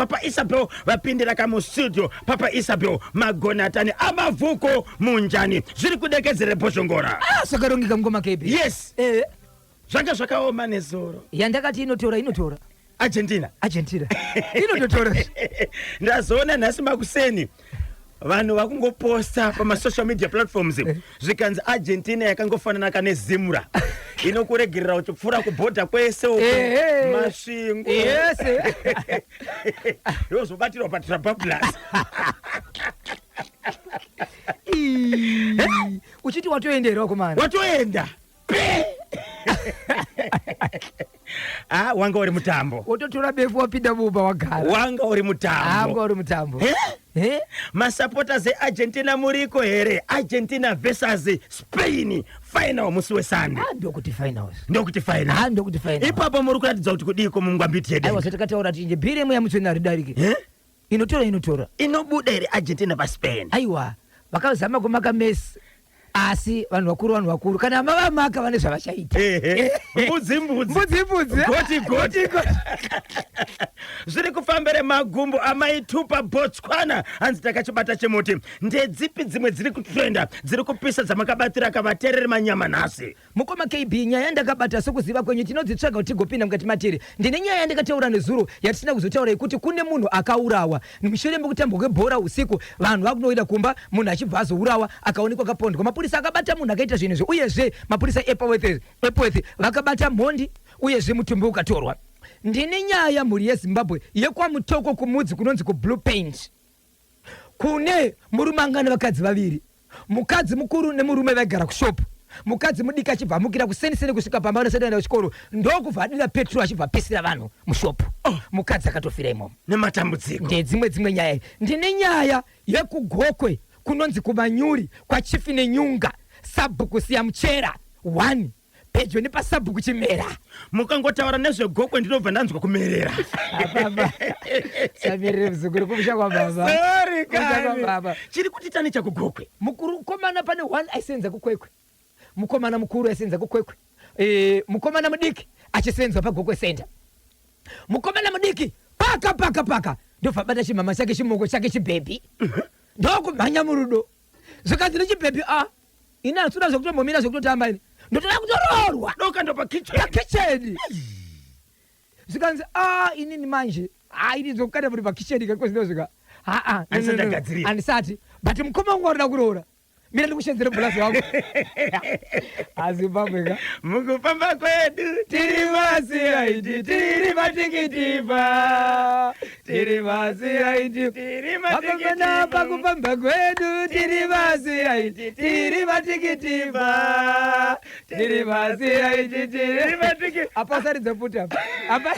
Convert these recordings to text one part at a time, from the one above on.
Papa Isabel vapindira kamu studio. Papa Isabel magonatani amavuko munjani zviri kudekezere Bhoshongora. Sakarongeka mngoma KB. Yes. Zvanga zvakaoma nezoro. Yandakati inotora. Argentina. Inotora. Ndazoona nhasi makuseni vanhu vakungoposta pama-social media platforms zvikanzi Argentina yakangofanana kane Zimura inokuregerera uchipfuura kubhodha kwese uko masvingo yese yozobatirwa patrabablas uchiti watoendera kumana watoenda wanga uri mutambo wototora befu wapinda muba wagara wanga uri mutambo masupporters eArgentina muriko here Argentina versus Spain final musi weSunday ndokuti finals ipapo muri kuratidza kuti kudiko mungwambiti yedu aiwa satakataura tinje bhire imwe yamutsvena ridarike inotora inobuda here Argentina paSpain aiwa vakazama kumaka Messi asi vanhu vakuru kana mavamaka vane zvavachaita mbudzi goti zviri kufambere magumbo amaitupa Botswana hanzi takachibata chemuti ndedzipi dzimwe dziri kutrenda dziri kupisa dzamakabatira kavatereri manyama nhasi mukoma KB nyaya yandakabata sokuziva kwenyu tinodzitsvaga kuti tigopinda mukati matiri ndine nyaya yandakataura nezuro yatisina kuzotaura kuti kune munhu akaurawa mushure mekutambwa kwebhora usiku vanhu vakunoida kumba munhu achibva azourawa akaonekwa kapondwa mapurisa akabata munhu akaita zvinhu izvi uyezve mapurisa ePoeth vakabata mhondi uyezve mutumbi ukatorwa ndine nyaya mhuri yeZimbabwe yekwamutoko kumudzi kunonzi kuBlue Paint kune murumangana vakadzi vaviri mukadzi mukuru nemurume vaigara kushopu mukadzi mudiki achibva amukira kuseniseni kusvika pamba vanosaenda kuchikoro ndokubva adira petrol achibva apisira vanhu mushopu mukadzi akatofira imomo nematambudziko ndedzimwe nyaya ndine nyaya yekugokwe kunonzi kumanyuri kwachifi nenyunga sabhuku siya muchera 1 pedyo nepasabhuku chimera mukangotaura nezvegokwe ndinobva ndanzwa kumerera samirire muzukuru kumusha kwababa sorry kani chiri kuti tani chakugokwe mukuru komana pane 1 aisenza kukwekwe mukomana mukuru aisenza kukwekwe mukomana mudiki achisenzwa pagokwe center mukomana mudiki paka ndobva bata chimama chake chimoko chake chibhebhi ndokumhanya murudo zvikanzi nechibhebhi ina asuna zvekutombomira zvekutotamba ini ndotoda kutororwa doka ndo pakicheni zvikanzi inini manje ini zokukata muri pakicheni kakozvinozvika handisati but mukoma wangu waroda kuroora mira ndikushenzere bhulazi wako azimbabweka mukufamba kwedu tiri masiraiti tiri matikitipa tiri masiraiti vakongana pakufamba kwedu tiri masiraiti tiri matikitipa tiri masiraiti tiri matikitipa apa usaridze puta apa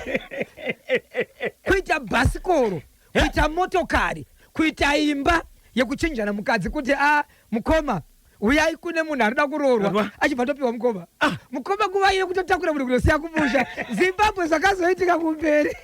kuita bhasikoro kuita motokari kuita imba yekuchinjana mukadzi kuti mukoma uyai kune munhu arida kuroorwa achibva topiwa mukoma mukoma kuva iye kutotakura munhu kunosiya kumusha Zimbabwe zvakazoitika kumberi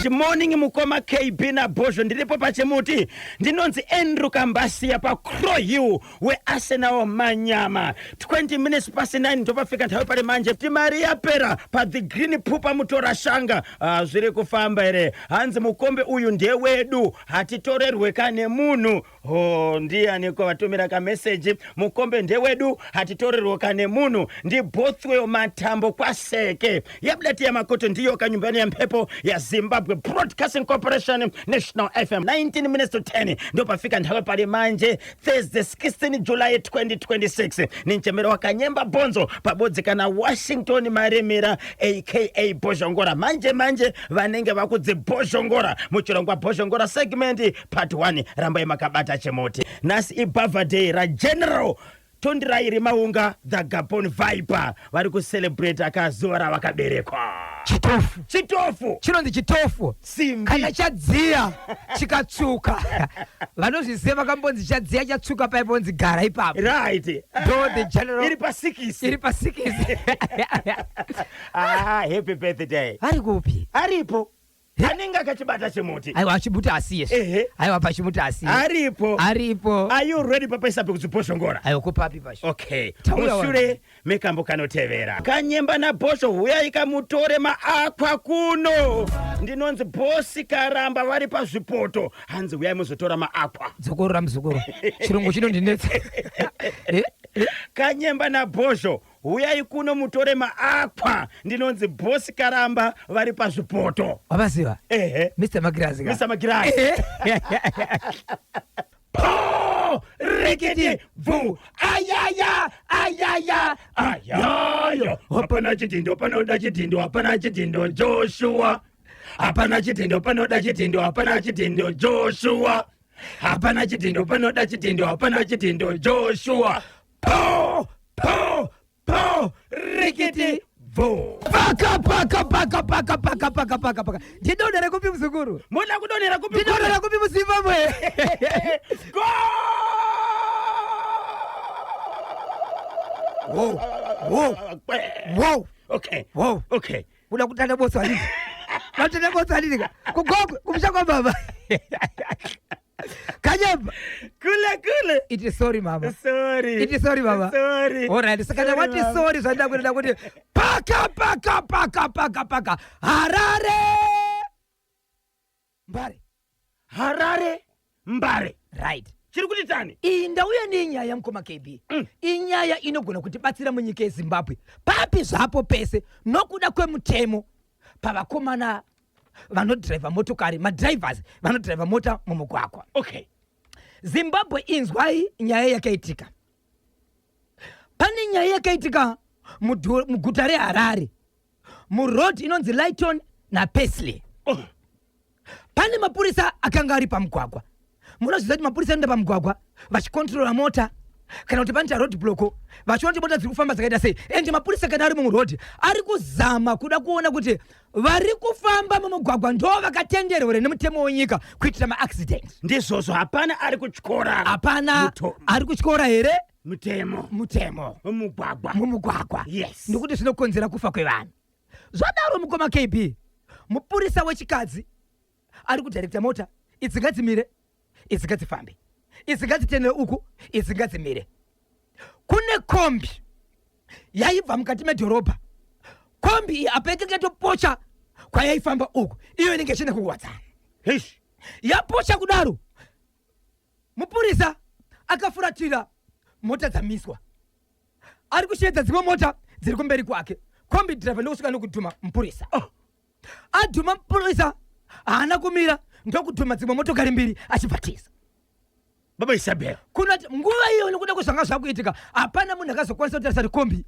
morning mukoma KB naBhozho ndiripo pachemuti ndinonzi Andrew Kambasiya paCrow Hill weArsenal manyama 20 minutes past 9 ndopafika nthawi pari manje timari yapera paThe Green Pupa mutora shanga zviri kufamba here hanzi mukombe uyu ndewedu hatitorerwe kane munhu ndianiko vatumira kameseji mukombe ndewedu hatitorerwe kane munhu ndi Bothwell Matambo kwaseke yabudati ya makoto ndiyo kanyumbani ya mpepo ya Zimbabwe Broadcasting Corporation National FM 19 minutes to 10 ndopafika nthawi pali manje Thursday 16 July 2026 ni mchemero wa Kanyemba Bonzo pabodzi kana Washington Maremera aka Bhoshongora manje vanenge vakudzi Bhoshongora muchirongwa Bhoshongora segment part 1 rambai makabata chemoti nasi ibava day ra General Tondirai Maunga the Gabon Viper vari kucelebrate akazuva vakaberekwa chitofu chinonzi chitofu simbi kana chadziya chikatsuka vanozviziva vakambonzi chadziya chatsuka paibonzi gara ipapo right do the general iri pasikisi happy birthday ari kupi aripo anenge akachibata chimuti aiwa achibuti asiye aiwa pachimuti asiye aripo. Are you ready papaisa pekuziposhongora aiwa kupapi pasho? Okay, mushure mekambo kanotevera kanyemba na bhosho huyai kamutore maakwa kuno. Ndinonzi bosi Karamba vari pazvipoto, hanzi huyai muzotora maakwa. Dzokora muzukuru, chirungu chinondinetsa. Kanyemba na bhosho huyai kuno mutore maakwa. Ndinonzi bosi Karamba vari pazvipoto. Wabaziva? Mr. Magirazi. Mr. Magirazi. Po! Rikiti! Vu! Ayaya! Ayaya! Ayaya! Hapana chitindo, panoda chitindo, hapana chitindo, Joshua! Hapana chitindo, panoda chitindo, hapana chitindo, Joshua! Hapana chitindo, panoda chitindo, hapana chitindo, Joshua! Po! Po! Po! Rikiti! Vu! Paka. Ndidonera kupi mzukuru? Muna kudonera kupi? Ndidonera kupi Zimbabwe? Go! Wow. Okay. Uda kutanda bosa halidi. Kutanda bosa halidi. Kugogo, kumshakwa baba. Kanyemba. Kule. It is sorry mama. Sorry. It is sorry baba. Sorry. Alright, sakana what is sorry so ndakwenda kuti paka. Harare Mbare. Right. Chiri kuti tani? Indauya ninyaya mkoma KB. Inyaya inogona kuti batsira munyika yeZimbabwe. Papi zvapo pese nokuda kwemutemo pavakomana vanodriver motokari, madrivers vanodriver mota mumugwagwa. Okay. Zimbabwe inzwai nyaya yakaitika. Pane nyaya yakaitika muguta reHarare. Muroad inonzi Lighton na Paisley. Pane mapurisa akanga ari pamugwagwa. Munozviziva kuti mapurisa anoenda pamugwagwa vachikontrola mota kana kuti pane road block vachiona kuti mota dziri kufamba dzakaita sei. Ende mapurisa kana ari muroad ari kuzama kuda kuona kuti vari kufamba mumugwagwa ndo vakatenderwa here nemutemo wenyika kuitira maaccident. Ndizvozvo hapana ari kutyora. Hapana ari kutyora here mutemo mumugwagwa. Yes. Ndikuti zvinokonzera kufa kwevanhu. Zvadaro mukoma KB mupurisa wechikadzi ari kudirecta mota idzingadzimire idzingadzifambe idzingadzitendere uku idzingadzimire. Kune kombi yaibva mukati medhorobha. Kombi iyi apa yakatopocha kwayaifamba uku iyo inenge ichienda kuwadzana. Yapocha kudaro mupurisa akafuratira mota dzamiswa. Ari kushedza dzimwe mota dziri kumberi kwake. Kombi driver ndokusvika nokudhuma mupurisa. Adhuma mupurisa haana kumira ndokudhuma dzimwe motokari mbiri achibvatiza. Baba Isabel. Kunati nguva iyo nekuda kuzvanga zvakuitika hapana munhu akazokwanisa kutarisa kuti kombi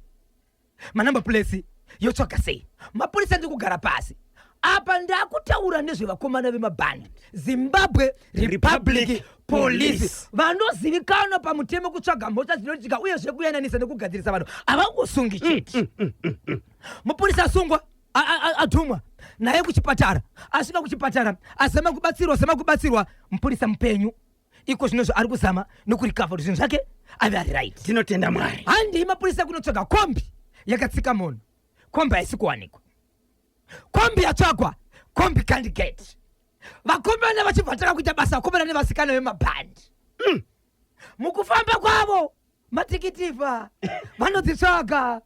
manamba place yotsvaga sei. Mapurisa ndikugara pasi. Apa ndakutaura nezvevakomana vemabhandi. Zimbabwe Republic Police. Vanozivikanwa pamutemo kutsvaga mota dzinoitika uye zvekuyananisa nekugadzirisa vanhu. Havangosungi chete. Mupurisa asungwa adhumwa naye kuchipatara. Asvika kuchipatara azama kubatsirwa mupurisa mupenyu. Iko zvinozvo ari kuzama nokurikavha kuti zvinhu zvake ave ari right. Tinotenda Mwari. Handei mapurisa kunotsvaga kombi yakatsika munhu. Kombi haisi kuwanikwa. Kombi yatsvagwa, kombi can't get. Vakomana vachibva kuita basa vakomana nevasikana vemabhandi. Mukufamba kwavo matikitifa vanodzitsvaga.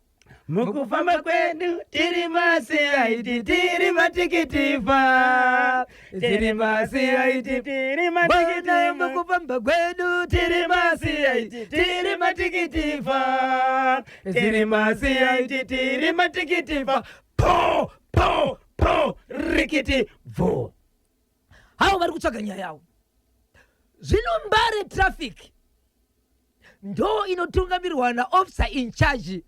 Mukufamba kwedu tiri masiaiti tiri matikitifa. Tiri masiaiti tiri matikitifa. Mukufamba kwedu tiri masiaiti tiri matikitifa. Tiri masiaiti tiri matikitifa. Po rikiti vo. Hao vari kutsvaga nyaya yavo. Zvino Mbare traffic ndo inotungamirwa naofficer in charge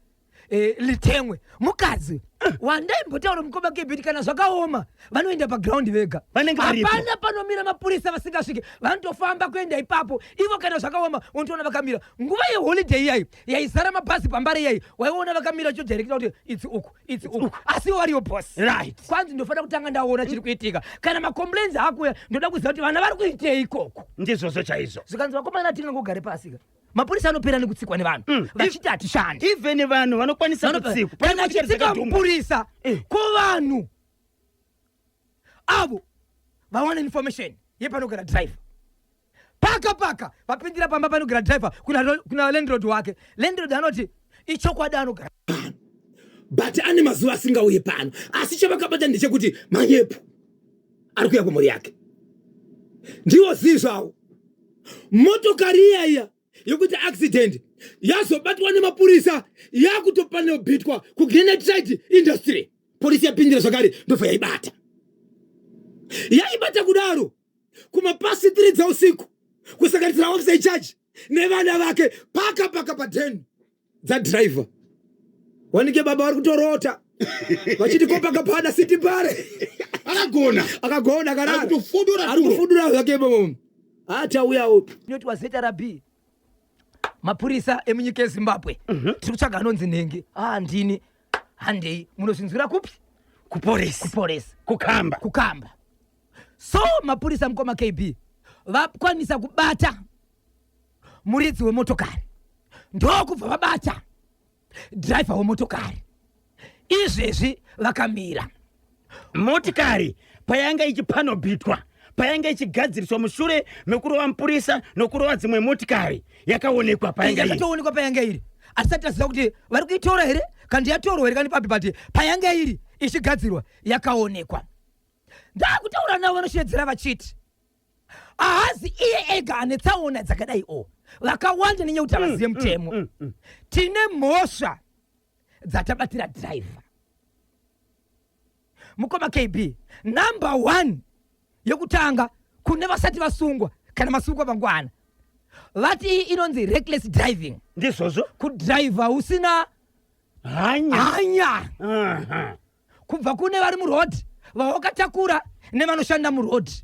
Litengwe mukadzi wandaimbotaura mukoma KB kana zvakaoma vanoenda paground vega. Hapana panomira mapurisa vasingasviki vanotofamba kuenda ipapo. Ivo kana zvakaoma unotoona vakamira. Nguva yeholiday iyai yaizara mabhazi pambare iyai waiona vakamira chodirecta kuti it's uku asi variyo boss. Right. Kwanzi ndofanira kutanga ndaona chiri kuitika. Kana macomplaints akuya ndoda kuziva kuti vana vari kuitei ikoko. Ndizvozvo chaizvo. Zvikanzi vakomana tingangogare pasika. Mapurisa anopera nekutsikwa nevanhu vachiti hatishandi. Even vanhu vanokwanisa kutsikwa. Kana chitsika mupurisa kuvanhu avo vawana information yepanogara driver paka vapindira pamba panogara driver kuna landlord wake. Landlord anoti ichokwadi anogara but ane mazuva asingauye pano, asi chavakabata ndechekuti manyepo ari kuuya kumhuri yake. Ndiwo zizvawo motokari iyaiya yokuti accident yazobatwa nemapurisa yakutopanobhitwa kuGranite Industry. Polisi yapindira zvakare ndobva yaibata kudaro kumapasi 3 dzausiku kusanganisira officer charge nevana vake paka pa10 dzadriver. Wanike baba vari kutorota vachiti kopakapada city pare akagona karara ari kufudura zvake bomo atauyawo inoti wazeta rabi mapurisa emunyika yeZimbabwe tiri kutsvaga anonzi Nhengi. Ndini handei munozvinzwira kupi? Kupolisi kukamba. So mapurisa mukoma KB vakwanisa kubata muridzi wemotokari, ndokubva vabata driver wemotokari. Izvezvi vakamira motikari payanga ichipanobhitwa, payanga ichigadziriswa mushure mekurova mupurisa nokurova dzimwe motikari yakaonekwa payanga iri. Asati taziva kuti vari kuitora here kandi yatorwa here kandi papi, bati payanga iri ichigadzirwa yakaonekwa. Ndakutaura navo vanoshedzera vachiti hazi iye ega ane tsaona dzakadai vakawanda nenyaya kuti havazive mutemo. Tine mhosva dzatabatira driver. Mukoma KB number 1 yekutanga kune vasati vasungwa kana masungwa mangwana vati inonzi reckless driving. Ndizvozvo kudriver usina hanya. Kubva kune vari murodhi vawakatakura nevanoshanda murodhi.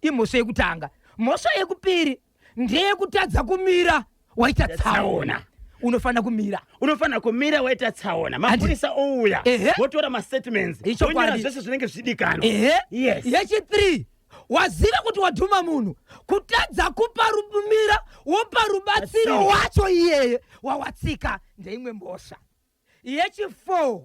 Imhosva yekutanga. Mhosva yekupiri ndeyekutadza kumira waita tsaona. Unofana kumira waita tsaona. Mapurisa ouya votora mastatements vonyora zvese zvinenge zvichidikana. Yes. Yechi3 waziva kuti wadhuma munhu kutadza kupa rumira wopa rubatsiro wacho iyeye wawatsika ndeimwe mhosva. Yechi4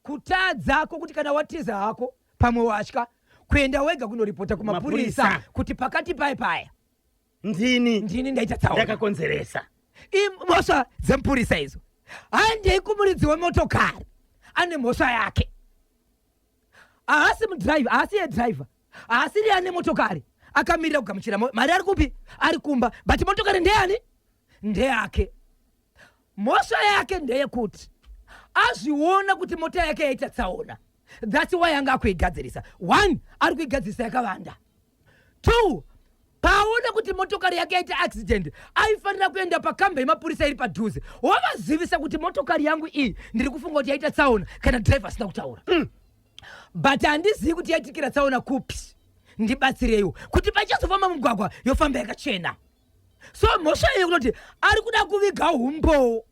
kutadza kokuti kana watiza hako pamwe watya kuenda wega kunoripota kumapurisa kuti pakati paya ndini ndaita tsaona ndakakonzeresa. Imhosva dzemupurisa izo. Handei kumuridzi wemotokari ane mhosva yake. Haasi mudriver, haasi yedriver, haasi ane motokari akamirira kugamuchira mari ari kupi? Ari kumba. But motokari ndeyani? Ndeyake. Mhosva yake ndeyekuti azviona kuti mota yake yaita tsaona. That's why anga akuigadzirisa. 1 ari kuigadzirisa yakavanda. 2 paona kuti motokari yake yaita accident aifanira kuenda pakambe yemapurisa iri padhuze wavazivisa kuti motokari yangu iyi ndiri kufunga kuti yaita tsaona kana driver asina kutaura. But handizivi kuti yaitikira tsaona kupi. Ndibatsireiwo kuti pachazofamba mugwagwa yofamba yakachena. So mhosva iyo kunoti ari kuda kuviga umbo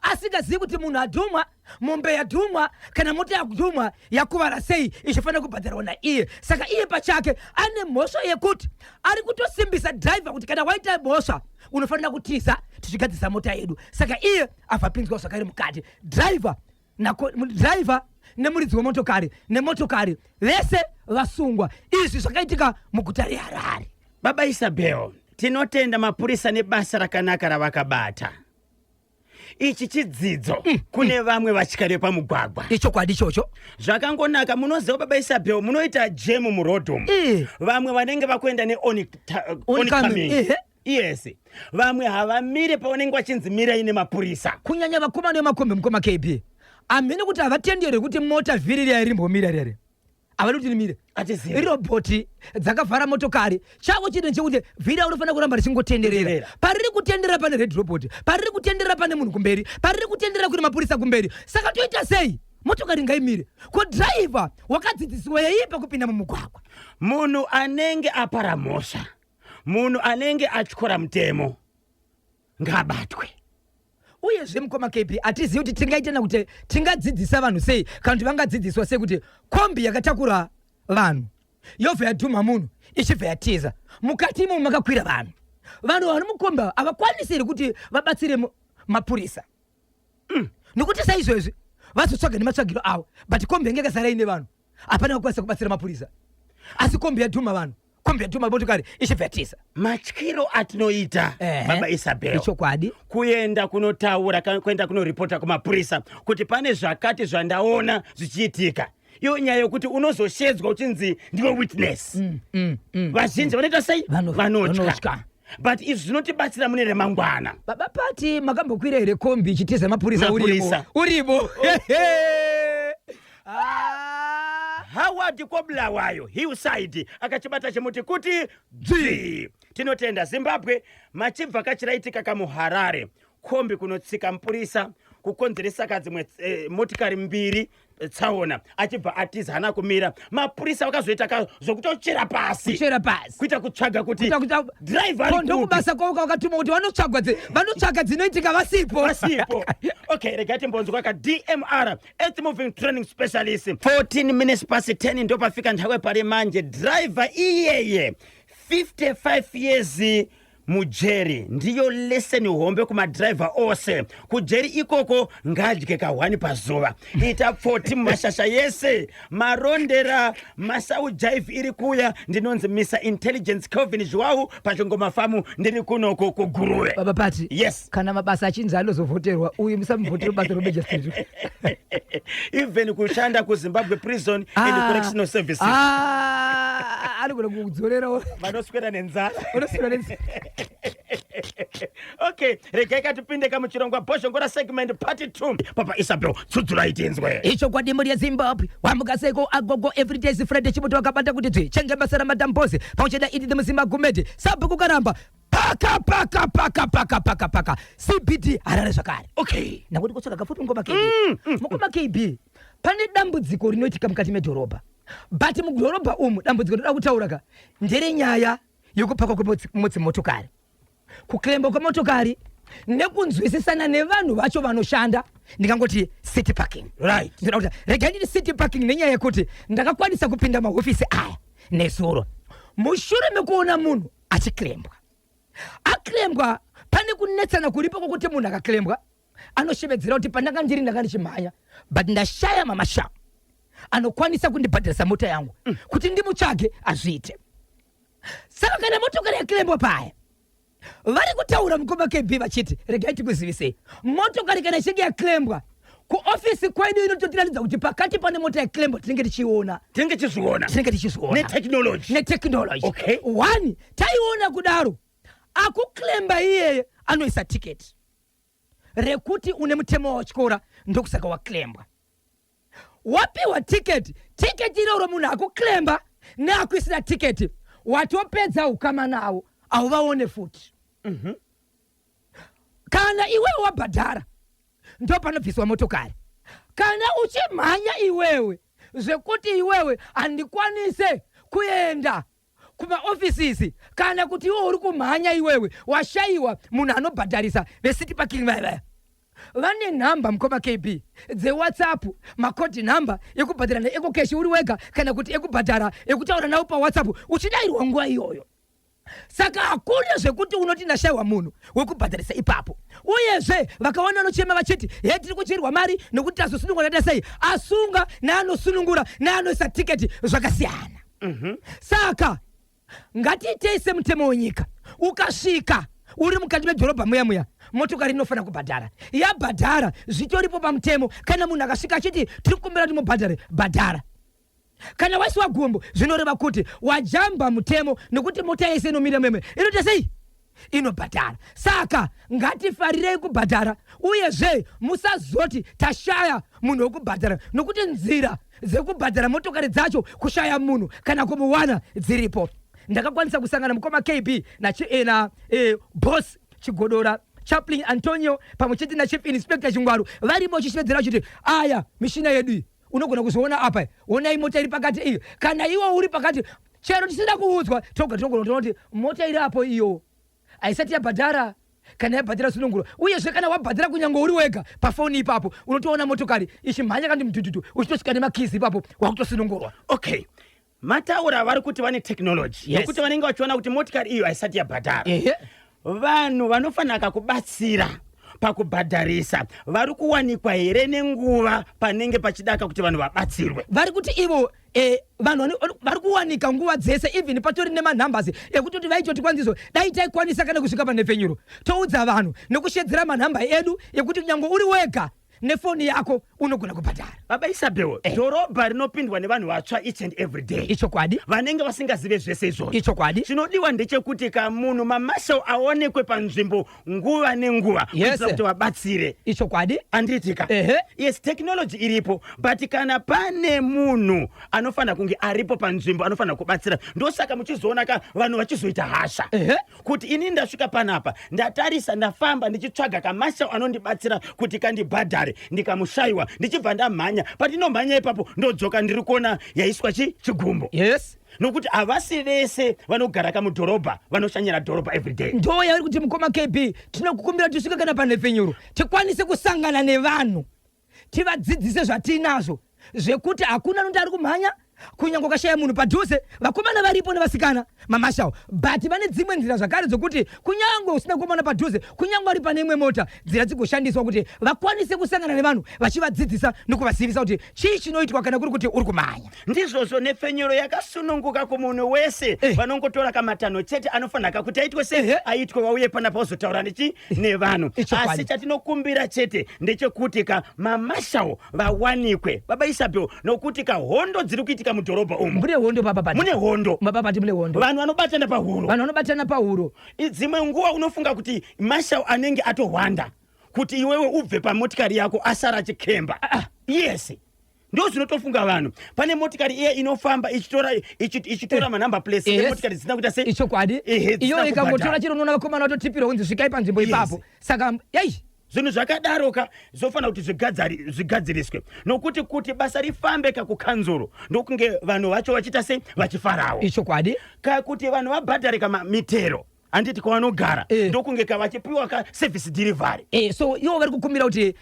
asingazivi kuti munhu adhumwa, mombe yadhumwa kana mota yadhumwa yakuvara sei ichifanira kubhadharwa naiye. Saka iye pachake ane mhosva yekuti ari kutosimbisa driver kuti kana waita mhosva unofanira kutiza tichigadzisa mota yedu. Saka iye abvapinzwa zvakare mukati. Driver nemuridzi wemotokari nemotokari vese vasungwa. Izvi zvakaitika muguta reHarare. Baba Isabel, tinotenda mapurisa nebasa rakanaka ravakabata. Ichi chidzidzo kune vamwe vatyari pamugwagwa. Ichokwadi ichocho. Zvakangonaka. Munoziva Baba Isabel, munoita jemu murodhomu. Vamwe vanenge vakuenda oncoming. Yes. Vamwe havamire pavanenge vachinzi mirai nemapurisa. Kunyanya vakomana vemakombe mukoma KB. Amene kuti havatendere kuti mota vhiri riya rimbomira rere. Avadi kuti nimire. Iroboti dzakavhara motokari. Chavo chine chekuti vhiri unofanira kuramba richingotenderera. Pariri kutendera pane red robot. Pariri kutendera pane munhu kumberi. Pariri kutendera kune mapurisa kumberi. Saka toita sei? Motokari ngaimire. Ko driver wakadzidziswa yaipa kupinda mumugwagwa. Munhu anenge apara mhosva, munhu anenge atyora mutemo ngabatwe. Uyezve mukoma KB atizivi kuti tingaitana kuti tingadzidzisa vanhu sei kana kuti vangadzidziswa sei kuti kombi yakatakura vanhu yobva yadhuma munhu ichibva yatiza mukati imo makakwira vanhu vari mukomba havakwanisiri kuti vabatsire mapurisa. Nokuti saizvozvi vazotsvaga nematsvagiro avo but kombi yange yakazara ine vanhu apana kukwanisa kubatsira mapurisa asi kombi yadhuma vanhu kombi yadhuma motokari ichibvetisa matyiro atinoita baba Isabel ichokwadi kuenda kunotaura kuenda kunoripota kumapurisa kuti pane zvakati zvandaona zvichiitika iyo nyaya yokuti unozoshedzwa uchinzi ndiwe witness vazhinji vanoita sei vanotya but izvi zvinotibatsira mune remangwana baba pati makambokwira here kombi ichitiza mapurisa uripo Howard Kobulawayo Hillside akachibata chemuti kuti dzi tinotenda Zimbabwe machibvakachiraitika kamuharare kombi kunotsika mpurisa kukonzeresa kadzimwe motikari mbiri tsaona achibva atiza hana kumira mapurisa vakazoita zvokutochera pasi kuita kutsvaga kuti driver ndokubasa kwavo wakatuma kuti vanotsvaga dzinoitika vasipo okay regai timbonzwa DMR earth moving training specialist 14 minutes past 10 ndo pafika nthawi pari manje driver iyeye 55 years mujeri ndiyo leseni hombe kumadriver ose kujeri ikoko ngadye ka1 pazuva ita 40 mashasha yese marondera masau jive iri kuya ndinonzi Mr Intelligence Calvin Joao pachingoma famu ndiri kuno kuguruwe baba pati yes kana mabasa achinza anozovhoterwa uyu musamuvhotera basa romagistrate even kushanda kuZimbabwe prison and correctional services ari kuda kudzorerawo vanoswera nenzara okay regai katipinde kamuchirongwa bhoshongora segment part 2 papa Isabel tsudzura itinzwe icho kwadimuri yeZimbabwe wamukaseko agogo everyday Friday chimuti wakabata kuti dzi chenga basa ramadambozi paucheda idide muzimbagumede sabhuku karamba paka CBD harare zvakare okay nakuti kutsvaka kafuti ngoma KB mukoma KB pane dambudziko rinoitika mukati medhorobha but mudhorobha umu dambudziko rinoda kutaura ndere nyaya yokupaka kwemotsi motokari kuklemba kwemotokari nekunzwisisana nevanhu vacho vanoshanda ndingangoti city parking right ndinoda kuti regai nditi city parking nenyaya yekuti ndakakwanisa kupinda mahofisi aya nesuro mushure mekuona munhu achiklembwa aklembwa pane kunetsana kuripo kwokuti munhu akaklembwa anoshevedzera kuti pandanga ndiri ndanga ndichimhanya but ndashaya mamasha anokwanisa kundibhadharisa mota yangu kuti ndimutsvage azviite saka kana motokari yaklembwa paya vari kutaura mukoma KB vachiti regai tikuzivisei motokari kana ichinge yaklembwa kuofisi kwedu inototiratidza kuti pakati pane mota yaklembwa tinenge tichiona netechnology okay one taiona kudaro akuklemba iyeye anoisa tiketi rekuti une mutemo wachikora ndokusaka waklembwa wapiwa tiketi iroro munhu akuklemba neakuisira tiketi watopedza ukama nawo auvaone futi kana iwewe wabhadhara ndo panobviswa motokari kana uchimhanya iwewe zvekuti iwewe handikwanise kuenda kumaofisisi kana kuti iwe uri kumhanya iwewe washayiwa munhu anobhadharisa vecity parking vaya vane nhamba mukoma KB dzeWhatsApp makodi nhamba ekubhadhara neekokeshi uri wega kana kuti ekubhadhara ekutaura nawo paWhatsApp uchidairirwa nguva iyoyo saka hakuna zvekuti unoti ndashayiwa munhu wekubhadharisa ipapo uyezve vakaona anochema vachiti he tiri kuchirwa mari nokuti tazosunungura nata sei asunga neanosunungura neanoisa tiketi zvakasiyana saka ngatiitei semutemo wenyika ukasvika uri mukati medhorobha muya motokari inofanira kubhadhara yabhadhara zvitoripo pamutemo kana munhu akasvika achiti tiri kukumbira kuti mubhadhare bhadhara kana waisiwa gumbo zvinoreva kuti wajamba mutemo nekuti mota yese inomira meme inoita sei inobhadhara saka ngatifarirei kubhadhara uyezve musazoti tashaya munhu wekubhadhara nokuti nzira dzekubhadhara motokari dzacho kushaya munhu kana kumuwana dziripo ndakakwanisa kusangana mukoma KB na boss Chigodora Chaplain Antonio pamwe chete na Chief Inspector Chingwaru varipo chishevedzera kuti aya mishina yedu unogona kuzoona apa ona imota iri pakati iyo kana iwe uri pakati chero tisina kuudzwa togona kuti mota iri apo iyo aisati yabhadhara kana yabhadhara sununguro uyezve kana wabhadhara kunyange uri wega pafoni ipapo unotoona motokari ichimhanya kandi mudhudhudhu uchitosvika nemakizi ipapo wakutosunungurwa okay mataura vari kuti vane technology nokuti vanenge vachiona kuti motikari iyo haisati yabhadhara vanhu vanofanira kubatsira pakubhadharisa vari kuwanikwa here nenguva panenge pachidaka kuti vanhu vabatsirwe? vari kuti ivo vanhu vari kuwanika nguva dzese, even patori nemanhambasi ekutoti vaitoti kwanziso dai taikwanisa kana kusvika panefenyuro toudza vanhu nekushedzera manhamba edu ekuti nyange uri wega nefoni yako unogona kubhadhara. Baba Isabel, dhorobha rinopindwa nevanhu vatsva each and every day. Ichokwadi. Vanenge vasingazive zvese izvozvo. Ichokwadi. Chinodiwa ndechekuti munhu mamashau aonekwe panzvimbo nguva nenguva kuitira kuti vabatsire. Ichokwadi. Anditika. Yes, technology iripo, but kana pane munhu anofanira kunge aripo panzvimbo anofanira kubatsira, ndosaka muchizoona vanhu vachizoita hasha. Kuti ini ndasvika panapa, ndatarisa ndafamba ndichitsvaga kamashau anondibatsira kuti kandibhadhare, ndikamushaiwa ndichibva ndamhanya, patinomhanya ipapo ndodzoka ndiri kuona yaiswa chigumbo. Yes. Nokuti havasi vese vanogara kamudhorobha vanoshanyira dhorobha everyday. Ndo yauri kuti mukoma KB tinokukumbira kuti usvike kana panefenyuro tikwanise kusangana nevanhu tivadzidzise zvatinazvo zvekuti hakuna nonde ari kumhanya kunyange ukashaya munhu padhuze, vakomana varipo nevasikana mamashau, but vane dzimwe nzira zvakare dzokuti kunyange usina kukomana padhuze, kunyange ari pane imwe mota, nzira dzigoshandiswa kuti vakwanise kusangana nevanhu vachivadzidzisa nokuvazivisa kuti chii chinoitwa kana kuri kuti uri kumhanya. Ndizvozvo nefenyuro yakasununguka kumunhu wese vanongotora kamatanho chete anofanira kuti aitwe sei aitwe vauye panapa uzotaura nevanhu. Asi chatinokumbira chete ndechekuti mamashau vawanikwe, Baba Isabel, nokuti hondo dziri kuitika mudhorobha umu. Mune hondo papa. Mune hondo. Baba pati mune hondo. Vanhu vanobatana pahuro. Vanhu vanobatana pahuro. Dzimwe nguva unofunga kuti mashau anenge atohwanda kuti iwewe ubve pamotikari yako asara chikemba. Yes. Ndo zvinotofunga vanhu. Pane motikari iye inofamba ichitora manamba place motikari zina kuita sei? Ichokwadi. Iyo ikangotora chiro unoona vakomana vatotipira kunzi svikai panzvimbo ipapo. Saka zvinhu zvakadaroka zvofanira kuti zvigadziriswe nokuti kuti basa rifambe kakukanzuro ndokunge vanhu vacho vachiita sei vachifarawo. Ichokwadi. Kuti vanhu vabhadhare mitero anditi kwavanogara ndokunge vachipiwa service delivery. So ivo vari kukumbira kuti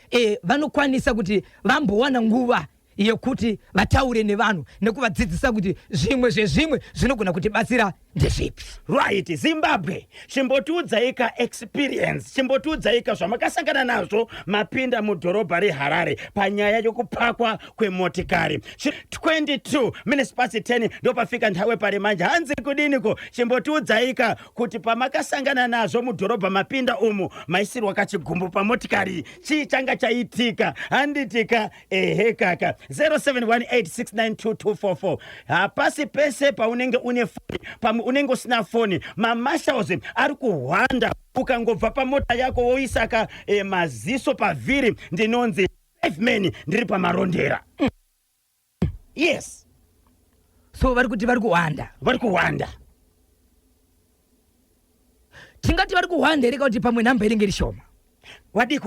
vanokwanisa kuti vambowana nguva yekuti vataure nevanhu nekuvadzidzisa kuti zvimwe zvezvimwe zvinogona kuti batsira ndezvipi. Right. Zimbabwe chimbotiudzaika experience, chimbotiudzaika zvamakasangana nazvo mapinda mudhorobha reHarare panyaya yokupakwa kwemotikari. 22 minutes past 10 ndopafika nthawe pari manje. Hanzi kudiniko chimbotiudzaika kuti pamakasangana nazvo mudhorobha mapinda umu maisirwa kachigumbu pamotikari chii changa chaitika. Handitika kaka 0718692244. Hapasi pese paunenge une foni, unenge usina foni, mamashauzi ari kuhwanda. Ukangobva pamota yako woisaka maziso pavhiri ndinonzi 5 men ndiri pamarondera. Yes. So vari kuti vari kuhwanda. Vari kuhwanda. Tingati vari kuhwanda here kuti pamwe namba inenge iri shoma. Vadi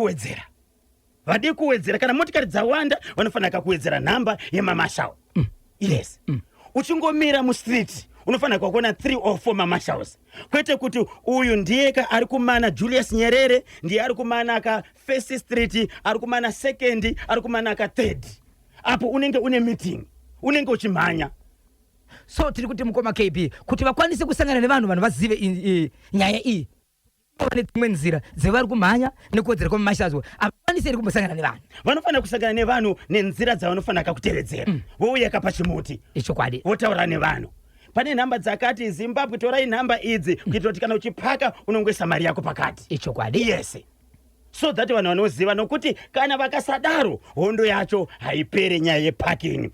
kuwedzera kana motikari dzawanda vanofanira kuwedzera namba yemamashau. Yes. Uchingomira mustreet unofanira kuona 3 or 4 mamashaus, kwete kuti uyu ndiye ari kumana Julius Nyerere, ndiye ari kumana First Street, ari kumana Second, ari kumana Third. Apo unenge une meeting, unenge uchimhanya. So tiri kuti mukoma KB kuti vakwanise kusangana nevanhu vazive nyaya iyi, vane dzimwe nzira dzevari kumhanya nekuwedzera kwamamashauzi avakwanise iri kumbosangana nevanhu. Vanofanira kusangana nevanhu nenzira dzavanofanira kutevedzera. Vouya pachimuti. Ichokwadi. Votaura nevanhu. Pane nhamba dzakati Zimbabwe torai nhamba idzi kuitira kuti kana uchipaka unongoisa mari yako pakati. Ichokwadi. Yes. So that vanhu vanoziva nokuti kana vakasadaro hondo yacho haipere nyaya yeparking.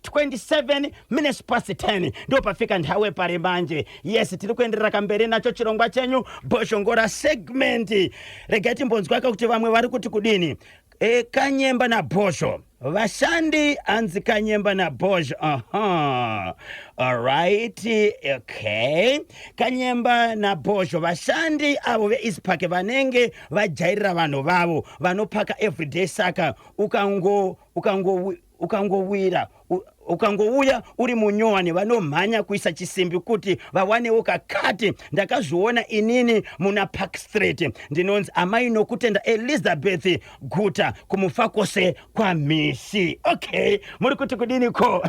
27 minutes past 10 ndo pafika nthawe pari manje. Yes, tiri kuenderera kamberi nacho chirongwa chenyu Boshongora segment. Regai timbonzwaka kuti vamwe vari kuti kudini. Kanyemba na Bosho vashandi anzi Kanyemba na Bosho. Alright. Okay. Kanyemba na Bosho vashandi avo veIspark vanenge vajairira vanhu vavo vanopaka everyday, saka ukangowira ukangouya uri munyowani vanomhanya kuisa chisimbi kuti vawanewo kakati. Ndakazviona inini muna Park Street. Ndinonzi amai nokutenda Elizabeth Guta kumufakose kwa misi. Okay, muri kuti kudiniko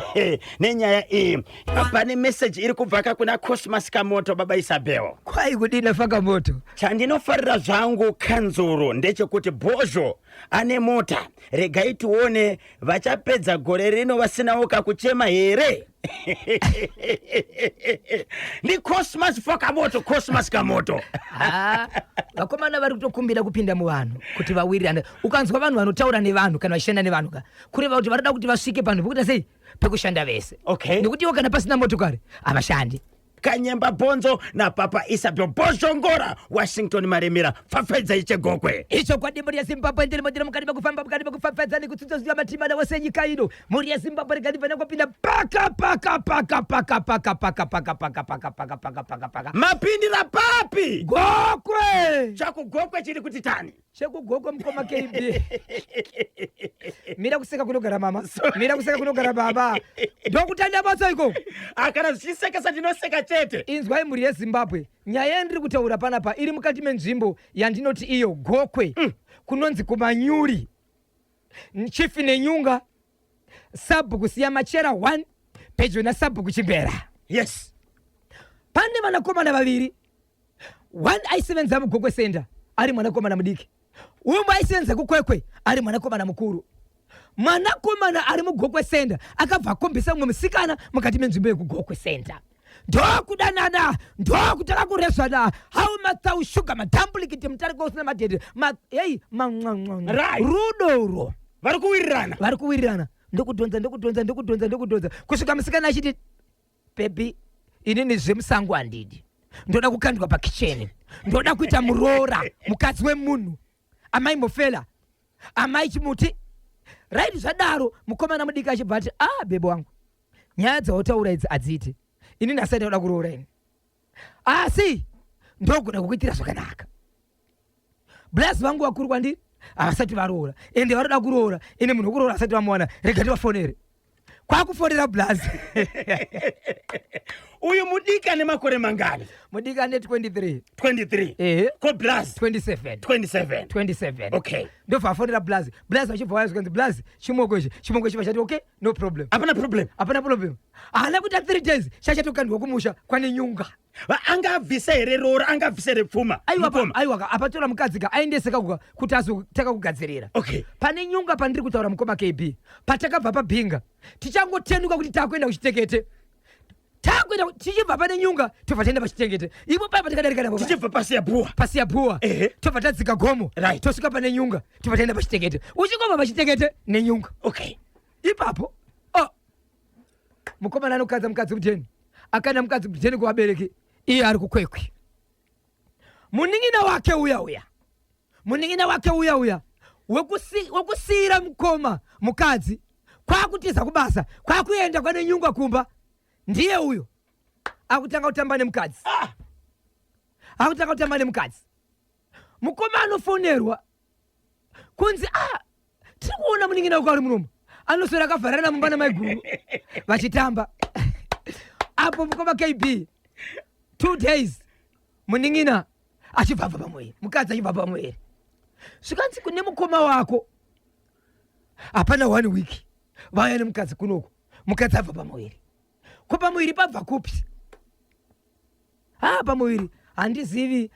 nenyaya iyi. Pane message iri kubva kuna Cosmas Kamoto baba Isabel. Kwai kudina faka moto. Chandinofarira zvangu kanzuro ndechekuti Bhozho ane mota. Regai tione vachapedza gore rino vasinawo kakuchema here. Ni Cosmas Fakamoto, Cosmas Kamoto. Vakomana vari kutokumbira kupinda muvanhu kuti vawirirane. Ukanzwa vanhu vanotaura nevanhu kana vachishanda nevanhu ka kureva kuti varida kuti vasvike panhu pokuti sei pekushanda vese. Okay. Nekuti iwo kana pasina motokari havashandi. Kanyemba Bonzo na Papa Isabel Bozhongora, Washington Maremera, Fafedza Ichegokwe. Icho kwa dimuri ya Zimbabwe ndiri modira mukadiba kufafedza ni kutsotsoziwa matima na wase nyika ino. Muri ya Zimbabwe rekadiba na kupinda paka. Mapindira papi. Gokwe. Chaku Gokwe chiri kuti tani. Chaku Gokwe mkoma KB. Mira kuseka kunogara mama. Mira kuseka kunogara baba. Ndokutanda basa iko. Akana zviseka sandinoseka chete. Inzwai muri yeZimbabwe. Nyaya ndiri kutaura panapa iri mukati menzvimbo yandinoti iyo Gokwe. Kunonzi kumanyuri. Chifi nenyunga. Sabu kusiya machera 1. Pedyo na sabu kuchimbera. Yes. Pane vanakomana vaviri. 1 aisevenza muGokwe Center ari mwanakomana mudiki. Umwe aisevenza kuKwekwe ari mwanakomana mukuru. Mwanakomana ari muGokwe Center akabva kombisa umwe musikana mukati menzvimbo yekuGokwe Center. Ndokudanana, ndokutaka kureswana. How much sugar madambulikiti mutari kosina madede. Right. Rudoro. Vari kuwirirana. Ndokudonza. Kusvika musikana achiti baby inini zvemusango handidi. Ndoda kukandwa pakicheni. Ndoda kuita murora mukadzi wemunhu. Amai mofela. Amai chimuti. Right zvadaro mukomana mudiki achibva ati bebe wangu. Nyaya dzautaura idzi adziti. Inini asati ndoda kuroora ini. Asi ndogoda kukuitira zvakanaka. Bless vangu vakuru kwandiri avasati varoora. Ende varoda kuroora. Ine munhu wokuroora asati vamuwana. Rega tivafonere. Kwakufonera Bless. Uyu mudiki ane makore mangani? Mudiki ane 23. 23. Ko Bless 27. Okay. Ndofa afonera Bless. Bless achibva wazvikandi Bless chimoko chiva chati okay no problem. Hapana problem. Ana kuita 3 days chachatokandwa kumusha kwane nyunga. Angabvisa here roora, angabvisa here pfuma. Aiwa apatora mukadzi ka aendeseka kuti azotaka kugadzirira. Okay. Pane nyunga pandiri kutaura mukoma KB. Patakabva pabhinga. Tichangotenduka kuti takwenda kuchitekete. Tichibva pane nyunga tobva taenda pachitekete. Ipo paipa takadarika napo. Tichibva pasi ya bhuwa. Tobva tadzika gomo. Right. Tosvika pane nyunga tobva taenda pachitekete. Uchingobva pachitekete nenyunga. Okay. Ipapo mukomana anokadza mukadzi kuteni. Akaenda mukadzi kuteni kuvabereki. Iye ari kuKwekwe. Muning'ina wake uya wekusiyira mukoma mukadzi kwakutiza kubasa kwakuenda kwane nyunga kumba. Ndiye uyo akutanga kutamba nemukadzi. Mukoma anofonerwa kunzi tiri kuona muning'ina wako ari munomu anoswera akavharana mumba namaiguru vachitamba. Apo mukoma KB 2 days muning'ina achibva pamwiri, mukadzi achibva pamwiri. Zvikanzi kune mukoma wako hapana 1 week vaya nemukadzi kunoko, mukadzi abva pamwiri. Ko pamwiri pabva kupi? Pamwiri handizivi.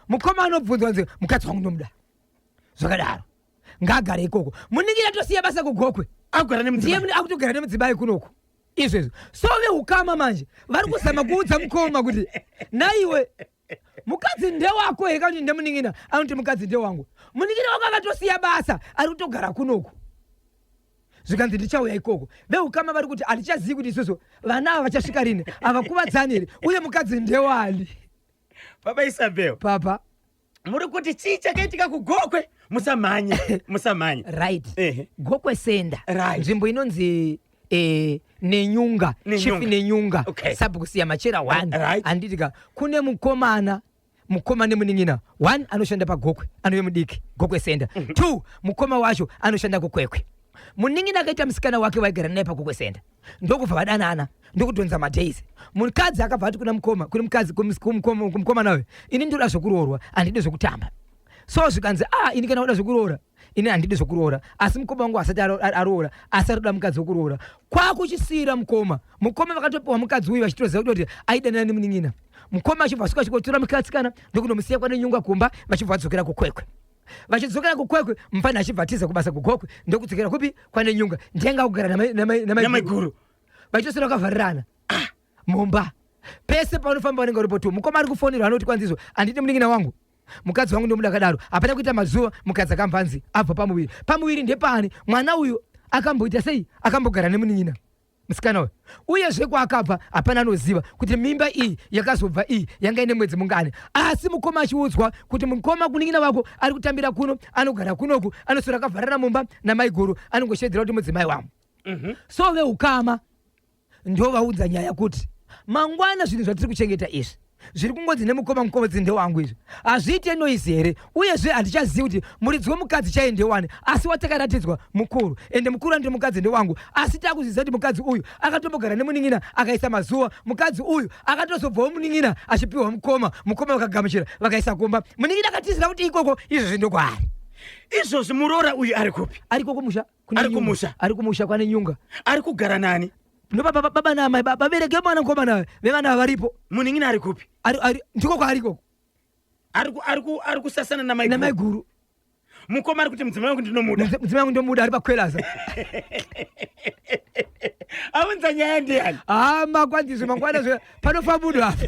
Mukoma anobvunzwa nzi mukadzi wangu ndomuda. Zvakadaro ngagare ikoko. Muning'ina tosiya basa kuGokwe. Ndiye akutogara nemudzimai kunoko. Izvezvo so veukama manje vari kuzama kuudza mukoma kuti naiwe mukadzi ndewako here kuti ndemuning'ina anoti mukadzi ndewangu. Muning'ina wako akatosiya basa ari kutogara kunoko. Zvikanzi ndichauya ikoko. Veukama vari kuti hatichazivi kuti isusu vana ava vachasvika rini, havakuvadzani here, uye mukadzi ndewani. Baba Isabel. Papa. Muri kuti chii chakaitika kuGokwe? Musamanya. Right. Gokwe Center. Right. Nzvimbo inonzi nenyunga. Chifi nenyunga. Okay. Sabu kusiya machera 1. Right. Anditika kune mukoma nemuning'ina. 1 anoshanda paGokwe, anove mudiki Gokwe Center. 2 mukoma wacho anoshanda kuKwekwe. muning'ina akaita musikana wake waigara naye pakukwesenda ndokubva vadanana ndokudhonza madhaisi mukadzi akabva ati kuna mukoma kune mukadzi kumukoma nawe ini ndoda zvokuroorwa handidi zvokutamba so zvikanzi ini kana uda zvokuroora ini handidi zvokuroora asi mukoma wangu asati aroora asi arikuda mukadzi wokuroora kwakuchisiyira mukoma vakatopiwa mukadzi uyu vachitoziva kuti aidanana nemuning'ina mukoma achibva asvika achikotora mukatsikana ndokunomusiya kwane nyunga kumba vachibva vadzokera kukwekwe vachidzokera kukwekwe mufana achibva atiza kubasa kugokwe ndokudzokera kupi kwane nyunga ndenga kugara namaiguru vachitosera vakavharirana mumba pese paunofamba vanenge uripo tu mukoma ari kufonera anoti kwanzizo handidi muning'ina wangu mukadzi wangu ndomuda kadaro hapana kuita mazuva mukadzi akambanzi abva pamuviri ndepani mwana uyu akamboita sei akambogara nemuning'ina musikana uyu uyezve kwaakabva hapana anoziva kuti mimba iyi yakazobva iyi yanga ine mwedzi mungani asi mukoma achiudzwa kuti mukoma kuning'ina wako ari kutambira kuno anogara kunoku anosora akavharira mumba namaiguru anongoshedzera kuti mudzimai wangu so veukama ndovaudza nyaya kuti mangwana zvinhu zvatiri kuchengeta izvi zviri kungodzi nemukomadzi ndewangu izvi hazviite noisi here uyezve handichazivi kuti muridzi wemukadzi chaiye ndewani asi watakaratidzwa mukuru ende mukuru andiri mukadzi ndewangu asi takuziviza kuti mukadzi uyu akatombogara nemuning'ina akaisa mazuva mukadzi uyu akatozobvawo muning'ina achipiwa mukoma vakagamuchira vakaisa kumba muning'ina akatizira kuti ikoko izvozvi ndokwaari izvozvi muroora uyu ari kupi ari kumusha ari kumusha kwane nyunga ari kugara nani baba namai vabereke mwana mukomana vevana varipo muning'ina ari kupi ndiko kwaari ikoko ari kusasana namaiguru mukoma ari kuti mudzimai wangu ndinomuda ari pakwelaza aunza nyaya ndiyani makwandizo mangwana panofa munhu apa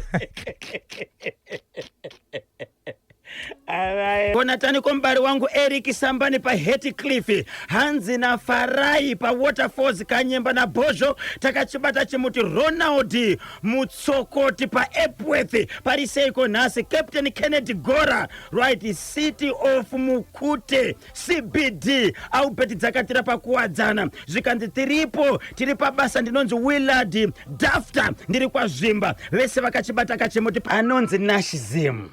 Jonathan kombari wangu Eric Sambani pa Heathcliff Hanzi na Farai pa Waterfalls Kanyemba na Bojo takachibata chimuti Ronald Mutsokoti pa Epworth Pariseiko nasi Captain Kennedy Gora right City of Mukute CBD au beti dzakatira pa kuwadzana zvikanzi tiri pa basa ndinonzi Willard Dafter ndiri kwa Zvimba vese vakachibata kachimuti anonzi Nashizim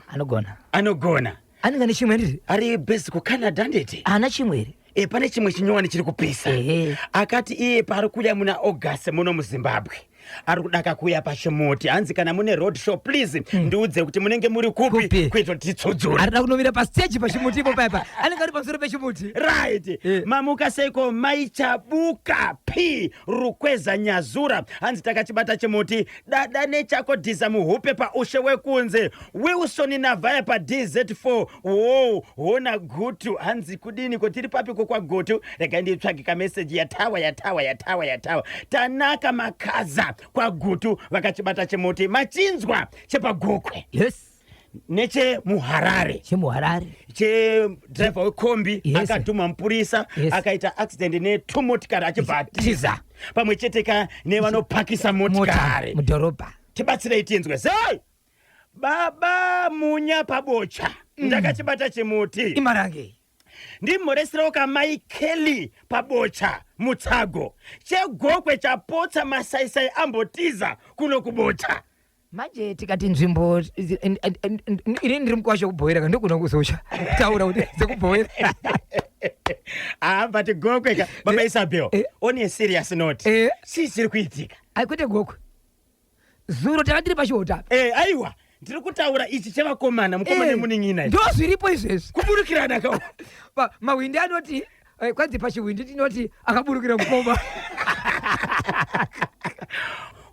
anogona anenge nechimwe ndiri ari best ku Canada ndete ana chimwe pane chimwe chinyowani chiri kupisa akati iye pari kuya muna August muno muZimbabwe ari kudaka kuya pachimuti hanzi kana mune road show please ndiudze kuti munenge muri kupi kuitwa kuti titsudzura arida kunomira pa stage pachimuti ipo paipa anenge ari pamusoro pechimuti right mamuka seiko maichabuka p rukweza nyazura hanzi takachibata chimuti dada nechako dhiza muhupe pa ushe wekunze Wilson navaya pa DZ4 hona gutu hanzi kudini kotiri papiko kwa gutu rega nditsvagika message yatawa tanaka makaza kwa gutu vakachibata chimuti machinzwa chepagokwe neche muharare driver wekombi akatuma mupurisa akaita accident netumotikari achibhatiza pamwe cheteka nevanopakisa motikari mudhorobha tibatsirei tinzwe sei baba munya pabocha ndakachibata chimuti imarange ndimhoresera kamai Kelly pabocha mutsago chegokwe chapotsa masaisai ambotiza kuno kubocha manje tikati nzvimbo ini ndiri mukwasho kubhoera ndokuna kuzocha taura kuti sekubhoera but gokwe baba Isabel on a serious note chiri kuitika aikwete gokwe zuro takatiri pachiota aiwa ndiri kutaura ichi chevakomana mukoma nemuning'ina ndo zviripo izvezvi kuburukirana mawindi anoti kwanzi pachiwindi tinoti akaburukira mukoma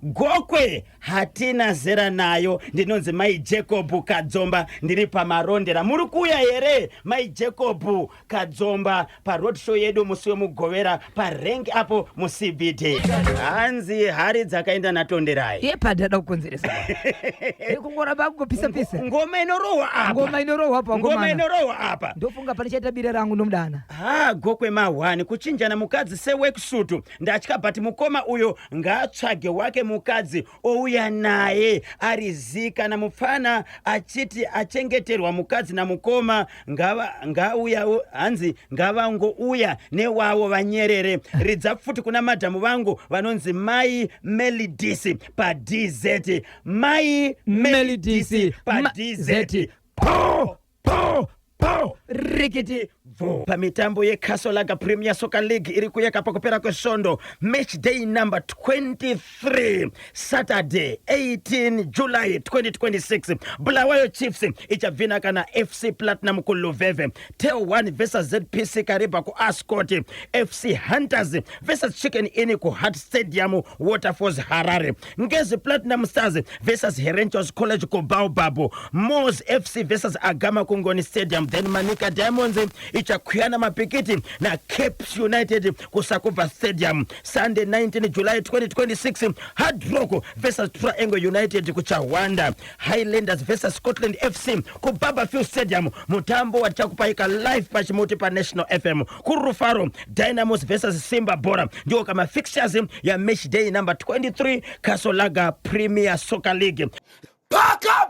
gokwe hatina zera nayo ndinonzi mai Jacob Kadzomba ndiri pamarondera muri kuya here mai Jacob Kadzomba pa road show yedu musi wemugovera pa rank apo mu CBD hanzi hari dzakaenda natonderai yepadada kukonzeresa kungoramba kungopisa ngoma inorohwa apa ndofunga pane chaita bire rangu nomudana gokwe mahwani kuchinjana mukadzi seworksuit ndatya but mukoma uyo ngatsvage wake mukadzi ouya naye arizika mufana achiti achengeterwa mukadzi namukoma ngauya hanzi ngavangouya newavo vanyerere ridza futi kuna madhamu vangu vanonzi mai Melidisi pa DZ mai Melidisi pa DZ po rikiti pamitambo yeCasolaga Premier Soccer League iri kuyeka pakupera kwesvondo. Match day number 23 Saturday 18 July 2026. Bulawayo Chiefs ichabvina kana FC Platinum ku Luveve. Tel 1 versus ZPC Kariba ku Ascot. FC Hunters versus Chicken Inn ku Hart Stadium Waterfalls Harare. Ngezi Platinum Stars versus Herentos College ku Baobab. Moz FC versus Agama ku Ngoni Stadium. Then Manika Diamonds ichakwiyana mapikiti na Capes United ku Sakuba Stadium. Sunday 19 July 2026. Hard Rock versus Triangle United ku Chawanda. Highlanders versus Scotland FC ku Babafield Stadium. Mutambo wachakupaika live pachimuti pa National FM. Ku Rufaro Dynamos versus Simba Bora ndio kama fixtures ya match day number 23 Casolaga Premier Soccer League. Paka.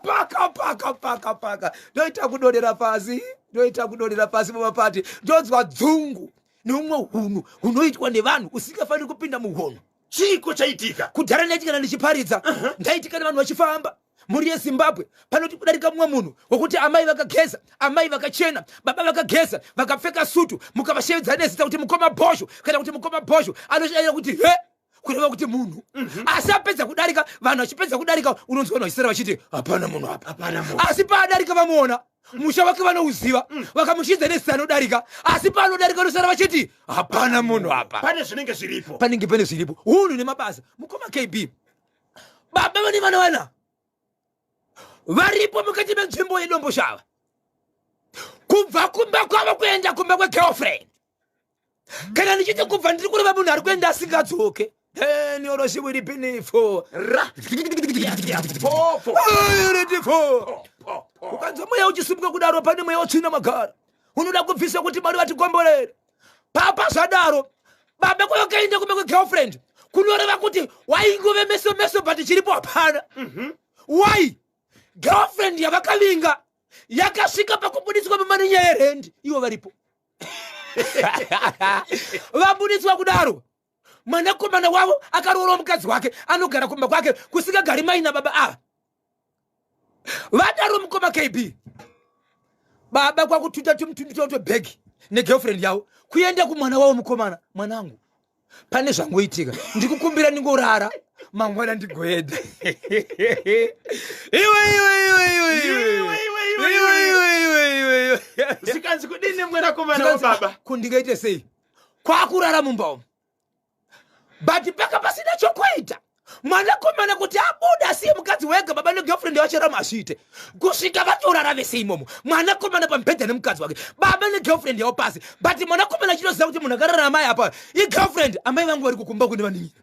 Ndoita kudodera pasi mumapati. Ndodzwa dzungu. Numwe hunu. Hunoitwa nevanhu usingafaniri kupinda muhono. Chiko chaitika. Kudhara ndaitika ndichiparidza. Ndaitika nevanhu vachifamba. Muri yeZimbabwe panoti kudarika mumwe munhu wokuti amai vakageza, amai vakachena, baba vakageza, vakapfeka sutu, mukavashevedza nezita kuti mukoma bhosho kana kuti mukoma bhosho anoshaira kuti he kureva kuti munhu asi apedza kudarika. Vanhu vachipedza kudarika unonzwa vaisera vachiti hapana munhu apa, asi paadarika vamuona musha wake vanouziva vakamuchidza nezita anodarika, asi paanodarika unosara vachiti hapana munhu apa. Pane zvinenge zviripo, panenge pane zviripo. Hunhu nemabasa. Mukoma KB baba vane vana varipo mukati menzvimbo yedombo shava, kubva kumba kwavo kuenda kumba kwegirlfriend. Kana ndichiti kubva ndiri kureva munhu ari kuenda asingadzoke nioroshiwiri pinifo ukanzwa mweya uchisimuka kudaro pane mweya utsvina magara unoda kubvisa kuti mari vatikomborere papa zvadaro baba kwakaenda kumba kwegirlfriend kunoreva kuti waingove meso but chiripo hapana. Why? Girlfriend yavakavinga yakasvika pakubuditswa mumani nyaya yerendi ivo varipo. Vabuditswa kudaro mwanakomana wavo akaroora mukadzi wake anogara kumba kwake kusingagari mai nababa. Vadaro mukoma KB baba kwakututa tumutundu toto bhegi negirlfriend yavo kuenda kumwana wavo mukomana. Mwanangu pane zvangoitika ndikukumbira ningorara mangwana ndigoenda. Zikanzi kudini mwanakomana wa baba kundingaite sei kwakurara mumba umu but paka pasina chokuita. Mwanakomana kuti abuda asiye mukadzi wega baba negirlfriend wachera masvite kusvika vatorara vese imomo. Mwanakomana pamubhedha nemukadzi wake baba negirlfriend yavo pasi but mwanakomana chinoziva kuti munhu akarara namai apa igirlfriend amai vangu vari kukumba kune vaningira.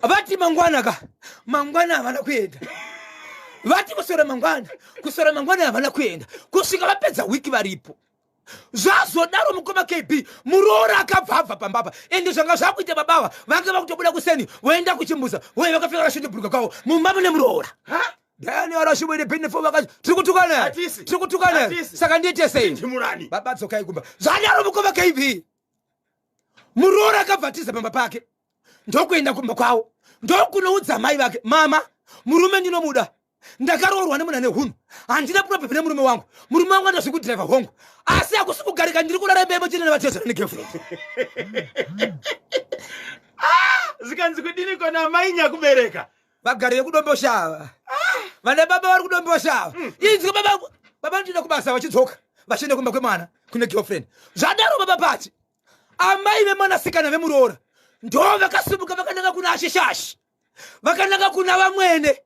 Vati mangwana havana kuenda. Vati kusora mangwana havana kuenda kusvika vapedza wiki varipo. Zvazodaro mukoma KB muroora akabvabva pambapa ende zvanga zvakuita babava vanga vakutobuda kuseni voenda kuchimbuza voye vakapfeka kashonjebhuruka kwavo mumba mune muroora. Dani arashibwede benefo vakati tiri kutukana saka ndiite sei baba dzokai kumba. Zvadaro mukoma KB muroora akabvatiza pamba pake ndokuenda kumba kwavo ndokunoudza mai vake mama murume ndinomuda ndakaroorwa nemuna nehunhu handina problem nemurume wangu andazvi kudhiraivha hongu asi hakusi kugarika ndiri kurara mbemo chine nevatezana negirlfriend. Zikanzi kudini kona mai nyakubereka vagari vekudombo shava vana baba vari kudombo shava inzwi baba ndinoda kubasa vachidzoka vachienda kumba kwemwana kune girlfriend. Zvadaro baba pati amai vemwanasikana vemuroora ndo vakasimuka vakananga kuna asheshashi vakananga kuna vamwene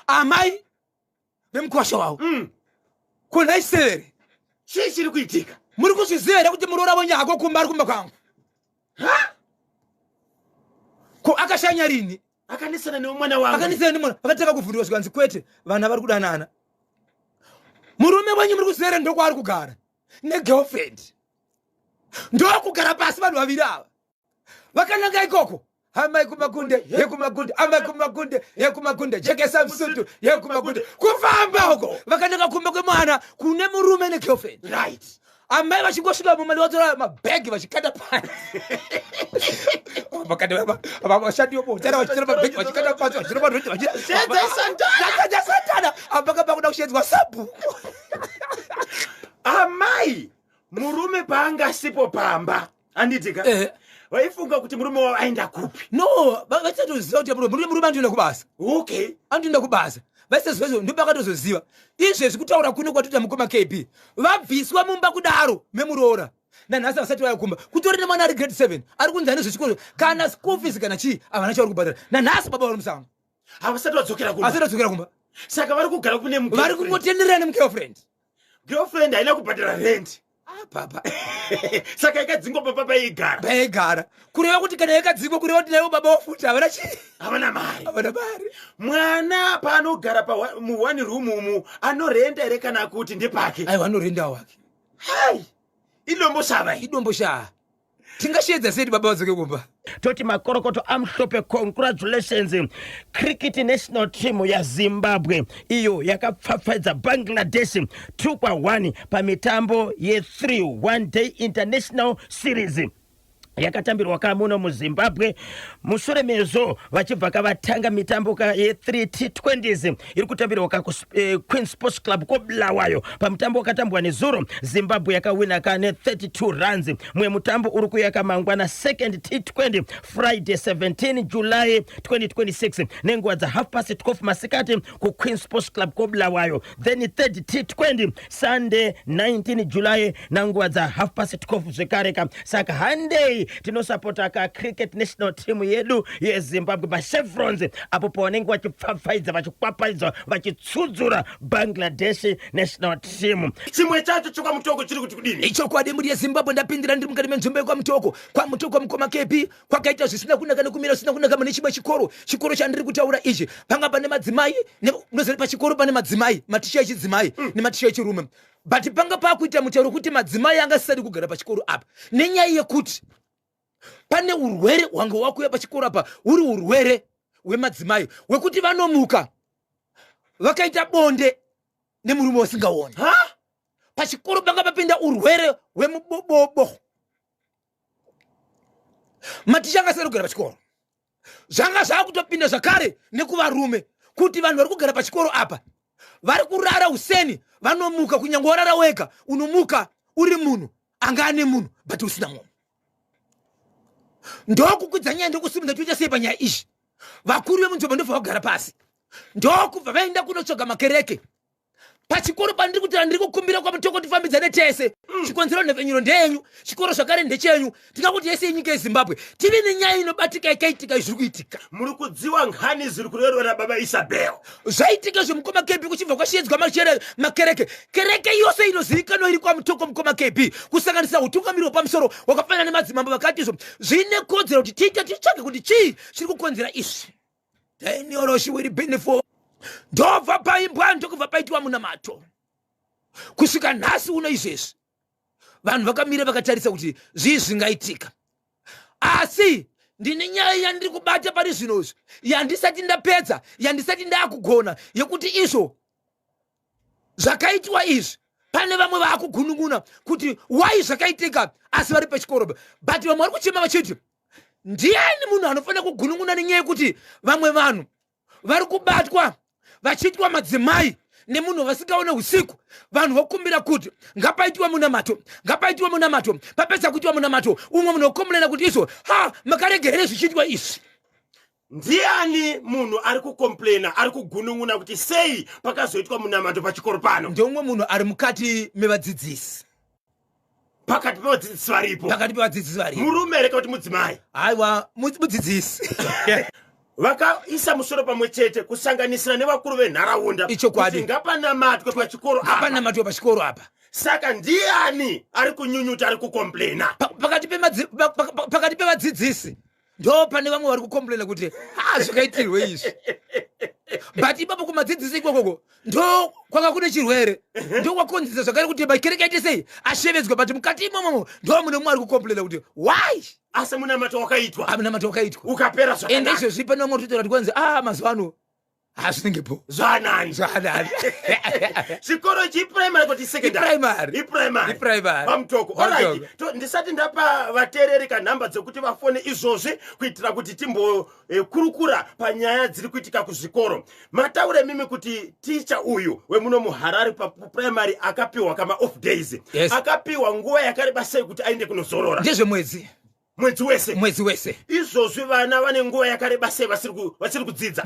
amai vemukwasha wavo kuna isere. Chii chiri kuitika? Muri kuzviziva here kuti muroora wonyako kumba ari kumba kwangu ko akashanya rini? Akanisana nemwana wangu. Akanisana nemwana vakataka kuvhundiwa zvikanzi kwete vana vari kudanana. Murume wenyu muri kuziva here ndokwaari kugara negirlfriend ndokugara pasi vanhu vaviri ava vakananga ikoko. Amai kumakunde yekumakunde amai kumakunde yekumakunde jekesa msutu yekumakunde kufamba huko vakananga kumba kwemwana kune murume negirlfriend. Right. Amai vachingosvika mumali vatora mabhegi vachikanda pasi vashandi vomotara vachitora mabhegi vachikanda pasi vachitora marodi vachidasantana ambakamba kuda kushedzwa sabhuku amai murume paanga sipo pamba anditika waifunga kuti murume wao aenda kupi? No, vasatoziva kuti murume andoenda kubasa. Okay, andoenda kubasa. Vasezvezvo ndopakatozoziva izvezvi kutaura kuno kwatota mukoma KB vabviswa mumba kudaro memuroora nanhasi vasati vayakumba kutori nemwana ari grade 7 ari kunzana nezvechikoro kana school fees kana chii havana chavari kubhadhara nanhasi baba vari musango havasati vadzokera kumba. asati vadzokera kumba Saka vari kugara kune vari kungotenderera nemugirlfriend. girlfriend haina kubhadhara rent. Papa Saka ikadzingwa papa paigara. paigara kureva kuti kana yakadzingwa kureva kuti naivo baba vafuta havana chii Havana mari. havana mari. Mwana paanogara mu one room umu anorenda here kana kuti ndepake? aiwa anorenda wake. Hai, idombo sava idombo shaa tingashiedza sei baba vadzoke kumba. toti makorokoto amhlope. Congratulations cricket national team ya Zimbabwe iyo yakapfapfaidza Bangladesh 2-1 pamitambo ye3 one day international series yakatambirwa kamuno muZimbabwe. Mushure mezo vachibva kavatanga mitambo ye3 T20s iri kutambirwa Queen Sports Club koBulawayo. Pamutambo wakatambwa nezuro Zimbabwe yakawina kane 32 runs. Mwe mutambo uri kuyaka mangwana second T20 Friday 17 July 2026 nenguva dza 12:30 masikati ku Queen Sports Club koBulawayo. Then third T20 Sunday 19 July nanguva dza 12:30 zvekareka. Saka handei tinosapota ka cricket national team yedu yeZimbabwe machevrons apo pavanenge vachipfapfaidza vachikwapaidza vachitsudzura Bangladesh national team. Chimwe chacho chokwamutoko chiri kuti kudini ichokwadi muri yeZimbabwe ndapindira ndiri mukati menzvimbo yekwamutoko mukoma KB kwakaita zvisina kunaka nekumira zvisina kunaka mune chimwe chikoro chandiri kutaura ichi panga pane madzimai nozeri pachikoro pane madzimai matisha echidzimai nematisha echirume but panga pakuita mutauro kuti madzimai angasisadi kugara pachikoro apa nenyaya yekuti pane urwere hwanga wakuya pachikoro apa uri urwere hwemadzimai hwekuti vanomuka vakaita bonde nemurume wasingaoni. Pachikoro panga papinda urwere hwemubobobo. Matisha angasari kugara pachikoro zvanga zvakutopinda zvakare nekuvarume kuti vanhu vari kugara pachikoro apa vari kurara useni vanomuka kunyange warara wega unomuka uri munhu anga ane munhu but usina munhu. Ndokukwidza nyaya ndokusimudza toita sei panyaya izvi vakuru vemunzvimbo ndobva vagara pasi ndokubva vaenda kunotsvaga makereke pachikoro pandiri kuti ndiri kukumbira kwamutoko tifambidzane tese chikonzero nhefenyuro ndenyu chikoro zvakare ndechenyu tingakuti yese inyika yeZimbabwe tive nenyaya inobatika ikaitika zviri kuitika. muri kudziwa nkhani ziri kurerwa baba Isabel zvaitika zvemukoma KB kuchibva kwashiedzwa makereke kereke yose inozivikanwa iri kwamutoko mukoma KB kusanganisa utungamiri hwepamusoro hwakafanana nemadzimambo vakati izvo zvine kodzero kuti titsvage kuti chii chiri kukonzera izvi. Daniel will be for ndobva paimbwa ndokubva paitwa munamato kusvika nhasi uno izvezvi vanhu vakamira vakatarisa kuti zvii zvingaitika asi ndine nyaya yandiri kubata pari zvinozvi yandisati ndapedza yandisati ndaakugona yekuti izvo zvakaitwa izvi pane vamwe vaakugunun'una kuti wai zvakaitika asi vari pachikoro but vamwe vari kuchema vachiti ndiani munhu anofanira kugunun'una nenyaya yekuti vamwe vanhu vari kubatwa vachiitwa madzimai nemunhu vasingaone usiku vanhu vokumbira kuti ngapaitwa munamato papedza kuitwa munamato umwe munhu wokombolena kuti izvo makaregera here zvichiitwa izvi. Ndiani munhu ari kukomplaina ari kugunun'una kuti sei pakazoitwa munamato pachikoro pano? Ndomwe munhu ari mukati mevadzidzisi. Pakati pevadzidzisi varipo murume here kuti mudzimai? Aiwa mudzidzisi. Vakaisa musoro pamwe chete kusanganisira nevakuru venharaunda kuti ngapanamatwe pachikoro apa. Saka ndiani ari kunyunyuta ari kukomplaina? Pakati pevadzidzisi ndo pane vamwe vari kukomplaina kuti zvakaitirwe izvi but ipapo kumadzidzisi ikokoko ndo kwanga kune chirwere ndo kwakonzesa zvakare kuti makereke aite sei ashevedzwa but mukati imomo ndo mune mumwe ari kukomplaina kuti why asi munamato wakaitwa munamato wakaitwa ukapera zvakanaka ende izvozvi pane vamwe totaura kuti kwanzi mazuva ano Asingepo. Zvanani. Chikoro chiprimary kuti secondary. Iprimary. Pamtoko. Alright. Ndisati ndapa vatereri kanhamba dzekuti vafone izvozvi kuitira kuti timbo kurukura panyaya dziri kuitika kuzvikoro. Mataure mimi kuti teacher uyu wemuno muHarare paprimary akapiwa kama off days. Yes. Akapiwa nguva yakareba sei kuti aende kunozorora. Ndezve mwedzi wese. Izvozvi vana vane nguva yakareba sei vasiri kudzidza.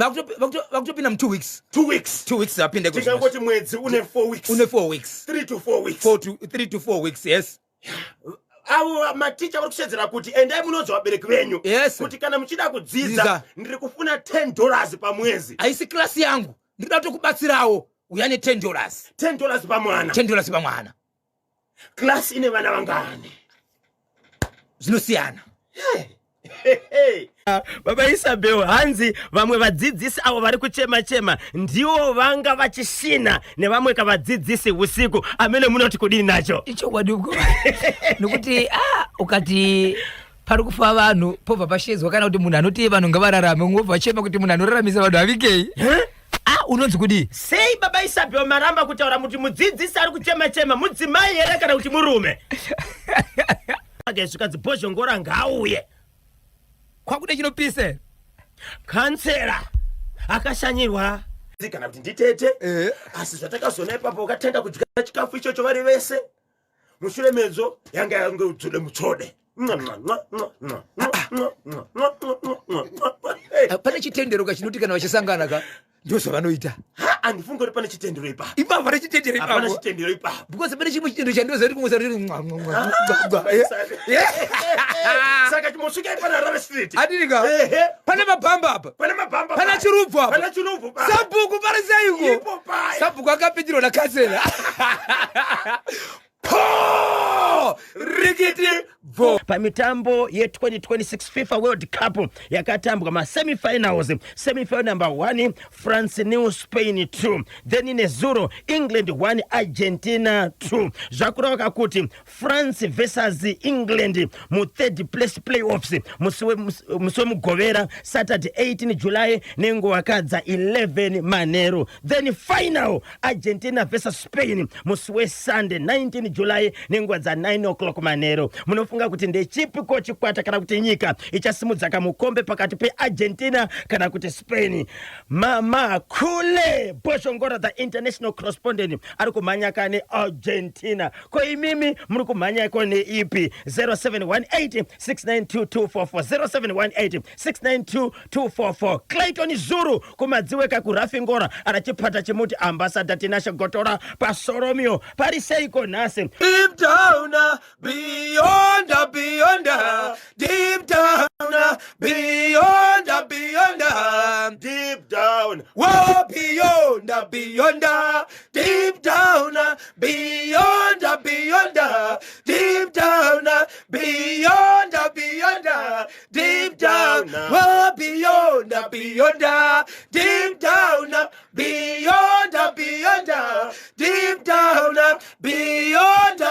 Vakutopinda mu 2 weeks. 2 weeks. 2 weeks apinde ku. Tikangoti mwedzi une 4 weeks. 4 weeks. 3 to 4 weeks. 3 to 4 weeks, yes. Avo maticha vari kushedzera kuti endai munodza vabereki venyu. Yes. Kuti kana muchida kudzidza ndiri kufuna $10 pamwedzi. Haisi klasi yangu. Ndikuda kutokubatsirawo. Uyane $10. $10 pamwana. $10 pamwana. Klasi ine vana vangani. Zvinosiyana. Baba Isabel hanzi vamwe vadzidzisi avo vari kuchema ndiwo vanga vachishina nevamwe kavadzidzisi usiku amene munoti kudini nacho. Icho kwaduko. Nokuti ukati pari kufa vanhu pobva pashedzwa kana kuti munhu anoti vanhu ngavararame ngobva vachema kuti munhu anoraramisa vanhu avikei. Unonzi kudi sei Baba Isabel maramba kutaura kuti mudzidzisi ari kuchema mudzimai here kana kuti murume. Akasvika dzibhozhongora ngauye kwakude chinopise kansera akashanyirwa kana kuti nditete asi zvatakazona ipapo ukatenda kudya chikafu ichocho vari vese mushure medzo yanga udzule mutsode. Pane chitendero kachinoti kana vachisangana ka ndozvo vanoita. Andifunga kuti pane chitendero ipapo. Ipapo pane chitendero ipapo. Hapana chitendero ipapo. Because pane chimwe chitendero chandoza kuti kumwe Saka chimosvika ipana Harare Street. Adiringa. Pane mabhamba apa. Pane chirubvu apa. Sabhuku pari seiko. Ipo pai. Sabhuku akapindirwa nakansela. Rikiti vo. Pamitambo ye 2026 FIFA World Cup yakatambwa ma semifinals. Semifinal number 1 France nil Spain 2. Then in Nezuro England 1 Argentina 2. Zvakureva kuti France versus England mu third place playoffs musiwe mugovera Saturday 18 July nengo wakadza 11 manero. Then final Argentina versus Spain musiwe Sunday 19 July nengo za 9 o'clock manero. Munofunga kuti ndechipi kochikwata kana kuti nyika ichasimudza kamukombe pakati pe Argentina kana kuti Spain. Mama Kule Boshongora the international correspondent ari kumhanya kane Argentina. Ko imimi muri kumhanya kone ipi 0718692244 0718692244. Clayton Zuru kumadziweka kurafingora arachipata chimuti ambassador Tinashe Gotora pasoromio pariseiko nase. Deep down, beyond, deep down, beyond, Deep down, whoa, beyond, deep down, beyond, deep down, beyond, deep down, whoa, beyond, deep down, beyond, deep down, beyond,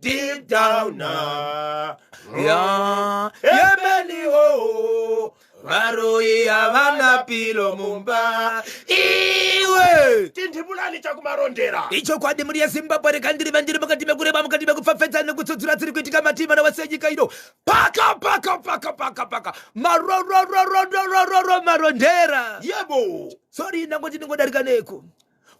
deep down, yeah, many oh, Maroi avana pilo mumba iwe tindibulani chakumarondera icho kwadi muri yaZimbabwe rekandiri vandiri makati mekureba mukati mekufafedza nekutsudzura tsiri kuitika matima navasenyika ino paka marondera yebo. sorry nangoti ndingodarika neko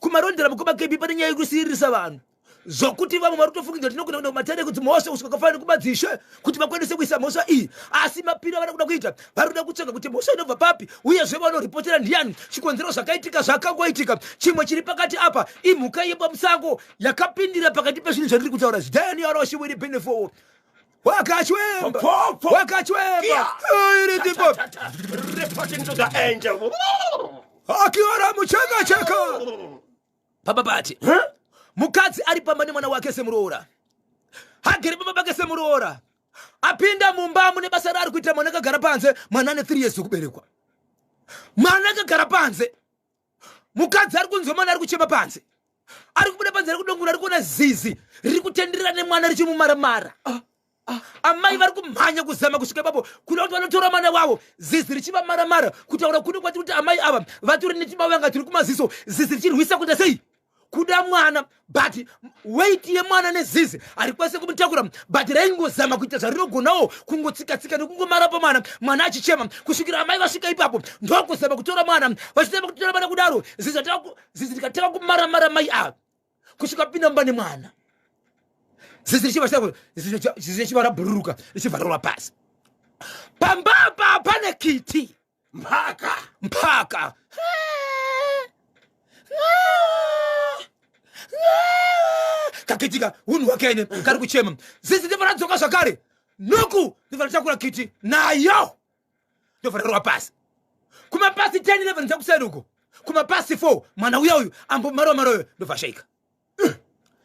kumarondera mukoma kepi pane nyaya yekusiyirisa vanhu zokuti vamwe vari kutofungidzwa tinogona kumatare kuti mhosva kusvika kafanira kumadzishe kuti vakwanise kuisa mhosva iyi asi mapiro avana kuda kuita vari kuda kutsvaga kuti mhosva inobva papi uyezve vanoripotera ndiani chikonzero zvakaitika zvakangoitika chimwe chiri pakati apa imhuka yepamusango yakapindira pakati pezvinhu zvandiri kutaura zvidhani yaroshiviri benefo wakachwemba Reporting to the angel. akiora muchekacheka papa pati mukadzi ari pamba nemwana wake semuroora hagere baba bake semuroora apinda mumba mune basa raari kuita mwana akagara panze mwana ane 3 years kuberekwa mwana akagara panze mukadzi ari kunzwa mwana ari kuchema panze ari kubuda panze ari kudongura ari kuona zizi riri kutenderera nemwana richimumaramara amai vari kumhanya kuzama kusvika ipapo kuda kuti vanotora mwana wavo zizi richivamaramara kutaura kudi kwati kuti amai ava vatori nechibavanga tiri kumaziso zizi richirwisa kuita sei kuda mwana but weight yemwana nezizi ari kwese kumutakura but raingozama kuita zvarinogonawo kungotsika-tsika nekungomarapo mwana achichema kusvikira amai vasvika ipapo ndokuzama kutora mwana vachitama kutora mwana kudaro zizi rikataka kumaramara mai ava kusvika pinda mumba nemwana zizi richiva rabhururuka richibva rorwa pasi pambapa pane kiti mpaka kakitika unhu wakaine kari kuchema zizi ndibva radzoka zvakare noku ndibva ratakura kiti nayo ndobva rorwa pasi kumapasi 10 11 dzakusaidi uko kumapasi 4 mwana uya uyu ambomarwa maroyo ndobva shaika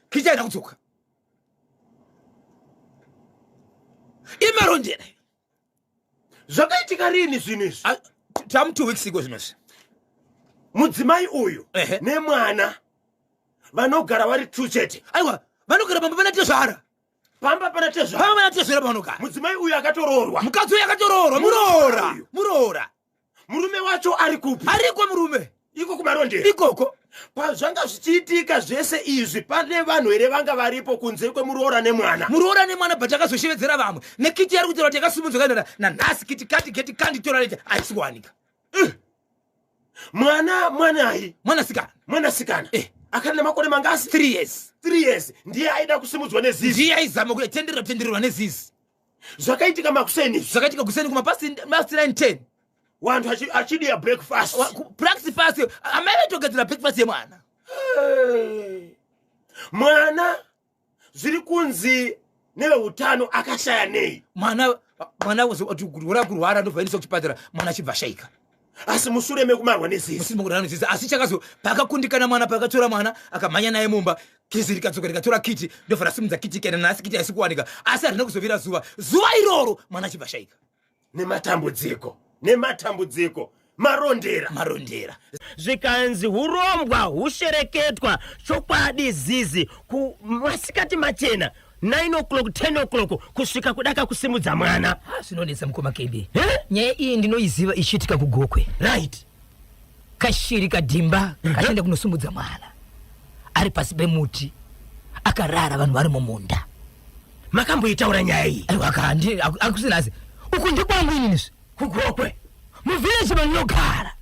kiti aina kudzoka imarondera zvakaitika rini zvinhu izvi tamu 2 weeks ago zvinozvi mudzimai uyu nemwana vanogara vari tu chete aiwa vanogara pamba pana tezvara pamba pana tezvara pavanogara mudzimai uyu akatororwa mukadzi uyu akatororwa muroora murume wacho ari kupi ariko murume iko kumarondera ikoko pazvanga zvichiitika zvese izvi pane vanhu here vanga varipo kunze kwemuroora nemwana but akazoshevedzera vamwe nekiti yari kutora kuti yakasimudzwa kaenda nanhasi kiti kati geti kanditora rete haisi kuwanika mwanasikana akari nemakore mangasi 3 years ndiye aida kusimudzwa nezizi ndiye aizama kutendererwa nezizi zvakaitika makuseni izvi zvakaitika kuseni kumapasi 9:10 vantu achidiya breakfast amai vaitogadzira breakfast yemwana mwana zviri kunzi neveutano akashaya nei mwana ora kurwara ndobva endiswa kuchipatara mwana achibva shaika asi mushure mekumarwa nezizi asi chakazo pakakundikana mwana pakatora mwana akamhanya naye mumba kizi rikadzoka rikatora kiti ndobva rasimudza kiti ikaenda nasi kiti haisi kuwanika asi harina kuzovira zuva iroro mwana achibva shaika nematambudziko marondera zvikanzi urombwa hushereketwa chokwadi zizi kumasikati machena 9 o'clock 10 o'clock kusvika kudaka kusimudza mwana zvinonetsa mukoma KB nyaya iyi ndinoiziva ichiitika kugokwe right kashiri kadhimba kachienda kunosumudza mwana ari pasi pemuti akarara vanhu vari mumunda makamboitaura nyaya iyi akusinasi uku ndikwangu ininizvi kugokwe muvhileji vanogara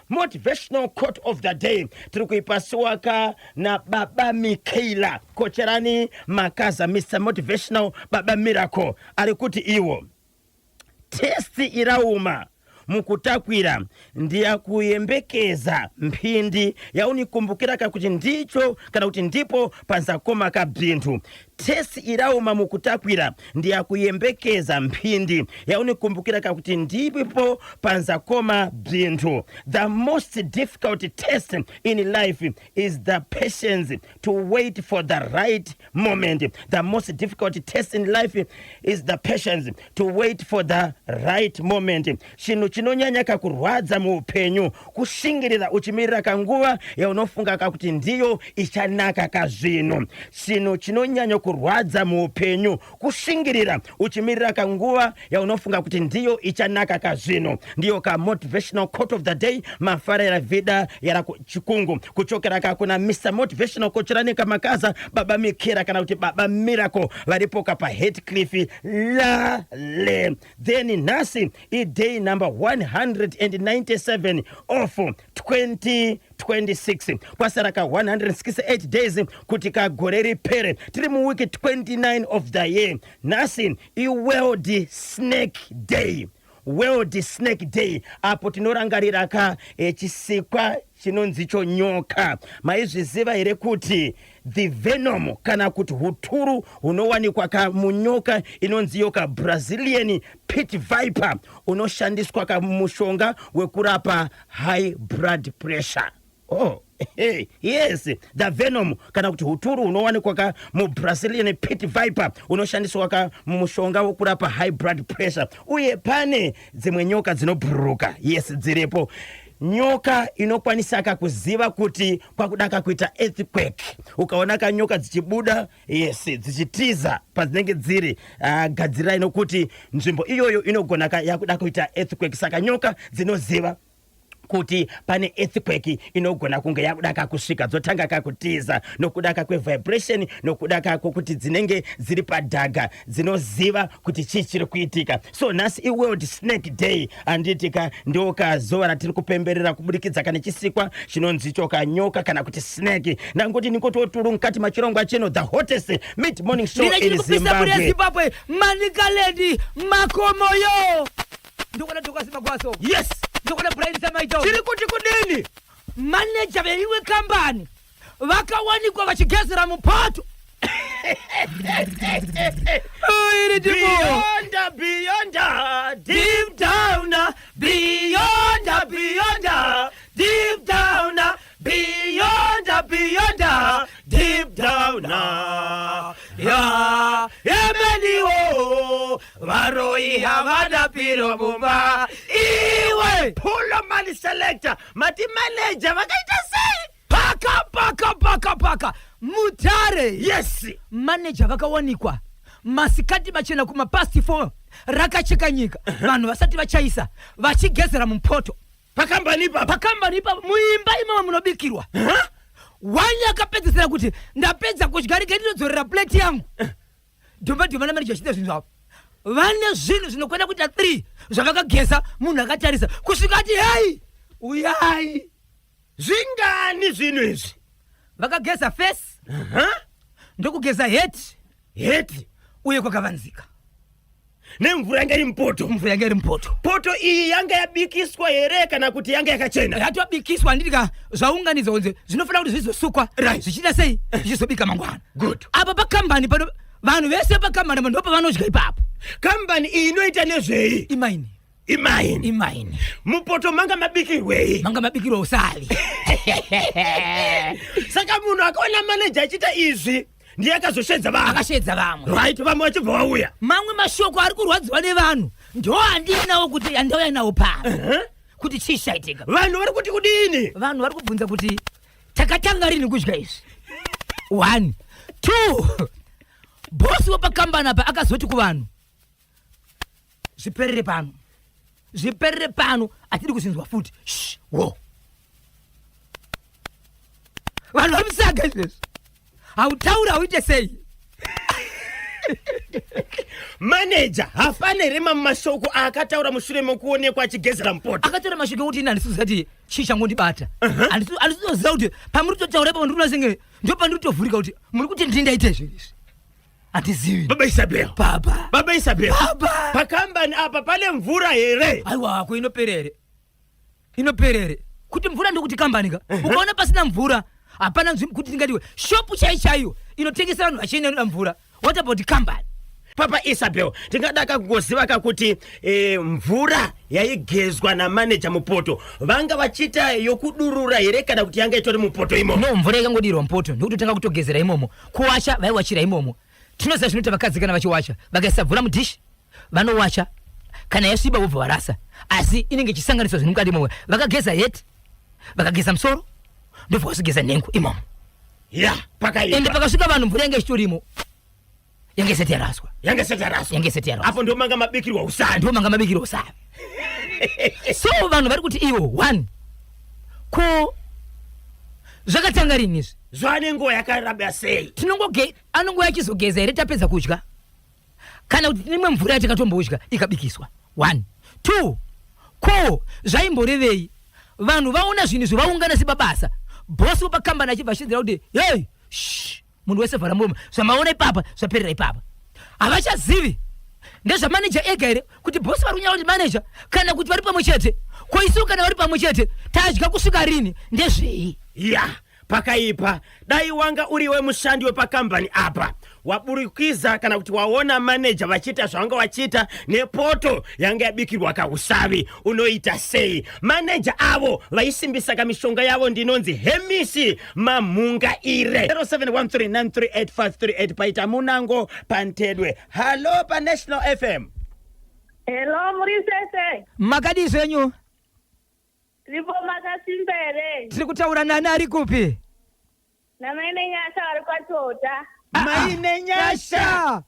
motivational quote of the day tiri kuipasiwaka nababa Mikaela kocherani makaza Mr Motivational baba Miracle ari kuti iwo testi irauma mukutakwira ndiyakuyembekeza mphindi yaunikumbukira kuti ndicho kana kuti ndipo panzakoma kabhintu testi irauma mukutakwira ndiyakuyembekeza mphindi yaunikumbukira kuti ndipo panzakoma bhintu. The most difficult test in life is the patience to wait for the right moment. The most difficult test in life is the patience to wait for the right moment. Chino chinonyanya kakurwadza muupenyu kushingirira uchimirira kanguva yaunofunga kuti ndiyo ichanaka kazvino. Chino chinonyanya kurwadza muupenyu kushingirira uchimirira kanguva yaunofunga kuti ndiyo ichanaka kazvino. Ndiyo ka motivational quote of the day mafarira vida yara chikungu kuchokera kuna Mr Motivational kocherani kamakaza baba Mikaela kana kuti baba Miracle varipoka pa Heathcliff Lale. Then nasi day number 197 of 2026 kwasaraka 168 days kuti kagore ripere tiri muwiki 29 of the year. Nasi World Snake Day. World Snake Day apo tinorangarira chisikwa chinonzicho nyoka. Maizviziva here kuti the venom kana kuti huturu hunowanikwa munyoka inonziyo Brazilian pit viper unoshandiswa kamushonga wekurapa high blood pressure. Oh, hey, yes, the venom kana kuti huturu unowanikwa mu Brazilian pit viper unoshandiswa mushonga wekurapa high blood pressure. Uye pane dzimwe nyoka dzinobhururuka, yes, dzirepo. nyoka inokwanisa kuziva kuti kwakudaka kuita earthquake. Ukaona kanyoka dzichibuda, yes, dzichitiza padzinenge dziri, gadzira inokuti nzvimbo iyoyo inogona yakuda kuita earthquake. Saka nyoka dzinoziva kuti pane earthquake inogona kunge yakudaka kusvika, dzotanga kakutiza nokudaka kwevibration, nokudaka kwokuti dzinenge dziri padhaga, dzinoziva kuti chii chiri kuitika. So nhasi iWorld Snake Day, anditika ndoka zuva ratiri kupemberera kubudikidza kana chisikwa chinonzi chokanyoka kana kuti snake. Nangoti nikototuru mukati machirongwa chino the hottest mid morning show in Zimbabwe. Manikaledi makomoyo ndokona tukasima kwaso. Yes, ndokona Brian Samaito chiri kuti kudini manager veiwe kambani vakawanikwa vachigezera mupato. Beyond, deep down, beyond, deep down, beyond, deep down. Ya, varoi havana piro bumba. Iwe, pull money selector, mati manager, vakaita sei? Paka Mutare. Yes, manager vakawanikwa masikati machena kuma past 4 rakacheka nyika. Vanhu vasati vachaisa vachigezera mumpoto pakambani papa muimba imama munobikirwa. Wanya akapedzesera kuti ndapedza kudyarika ndinodzorera plate yangu. Dhomba na manager chita zvinhu zvavo. Vane zvinhu zvinokwenda kuita 3 zvavakageza. Munhu akatarisa kusvika ati hei uyai. Zvingani zvinhu izvi? Vakageza face, ndokugeza head uye kwakavanzika. Nemvura yanga iri mupoto. Mvura yanga iri mupoto. Poto iyi yanga yabikiswa here kana kuti yanga yakachena? Yatobikiswa nditika zvaunganidzwa kunze zvinofana kuti zvizosukwa. Right. Zvichida sei zvichizobika mangwana. Good. Apa pakambani pano vanhu vese pakambani ndopa vanodya ipapo. Kambani iyi inoita nezvei? Imaini. Mupoto manga mabikirwei? Manga mabikirwa usali. Saka munhu akaona manager achita izvi ndiye akazoshedza vamwe. Akashedza vamwe. Right, vamwe vachibva vauya. Mamwe mashoko ari kurwadziwa nevanhu ndo handinawo kuti andauya nawo pano. Kuti chii chaitika. Vanhu vari kuti kudini? Vanhu vari kubvunza kuti takatanga rini kudya izvi. 1 2 bosi wapakambani apa akazoti kuvanhu zviperere pano atiri kuzinzwa futi. Wo vanhu vari musaga izvezvi hautaura hauite sei. Manager hafaniri mumashoko akataura mushure mokuonekwa achigezera mupoto. Akataura mashoko ekuti ine handisizoziva kuti chii changondibata. Handisizoziva kuti pamuri kutotaura ipapo ndiri kunasenge ndo pandiri kutovhurika kuti muri kuti ndindaita izvi. Handizivi. Baba Isabel. Baba Isabel. Baba. Pakambani apa pane mvura here? Aiwa ko inoperere. Kuti mvura ndokuti kambanika. Ukaona pasina mvura hapana kuti tingadiwe shopu chaiyo inotengesa vanhu vachienda mvura. What about kambani? Papa Isabel, tingadaka kugoziva kuti mvura yaigezwa namanager mupoto vanga vachita yokudurura here kana kuti yanga itori mupoto imomo? No, mvura ikangodirwa mupoto ndokuti tanga kutogezera imomo. Kuwasha vaiwachira imomo. Tinoziva zvinoti vakadzi kana vachiwasha vakaisa mvura mudhishi vanowasha kana yasviba vobva varasa, asi inenge ichisanganiswa zvinhu mukati imomo. Vakageza head, vakageza musoro, ndobva vasigeza nhengo imomo. Ya, pakaipa. Ende pakasvika vanhu mvura yanga ichitorimo yange isati yaraswa. Apo ndo manga mabikirwa usani. So vanhu vari kuti iwo 1 ko zvakatanga rini izvi? Zvane nguva yakaraba sei? Anongoya achizogeza here tapedza kudya kana kuti nimwe mvura yatakatombodya ikabikiswa. 1 2 ko zvaimborevei? Vanhu vaona zvinhu zvovaungana sebabasa. Bosi wapakambani achibva achidzira kuti hei munhu wese vhara muromo, zvamaona ipapa zvaperera ipapa. Havachazivi ndezvamanager ega here kuti bosi vari kunyanya kuti manager kana kuti vari pamwe chete. Ko isu kana vari pamwe chete tadya kusvika rini ndezvei? Ya, pakaipa. Dai wanga uriwe mushandi wepakambani apa waburikwiza kana kuti waona manager vachita zvanga vachita nepoto yanga yabikirwa kausavi, unoita sei? Manager avo vaisimbisa kamishonga yavo ndinonzi Hemisi Mamungaire. 0713938538 paita Munango Pantedwe. Hello pa National FM. Hello, Murisese. Makadi zenyu? Ripo Makasimbere. Tiri kutaura nani ari kupi? Na maine Nyasha vari kwatota. maine nyasha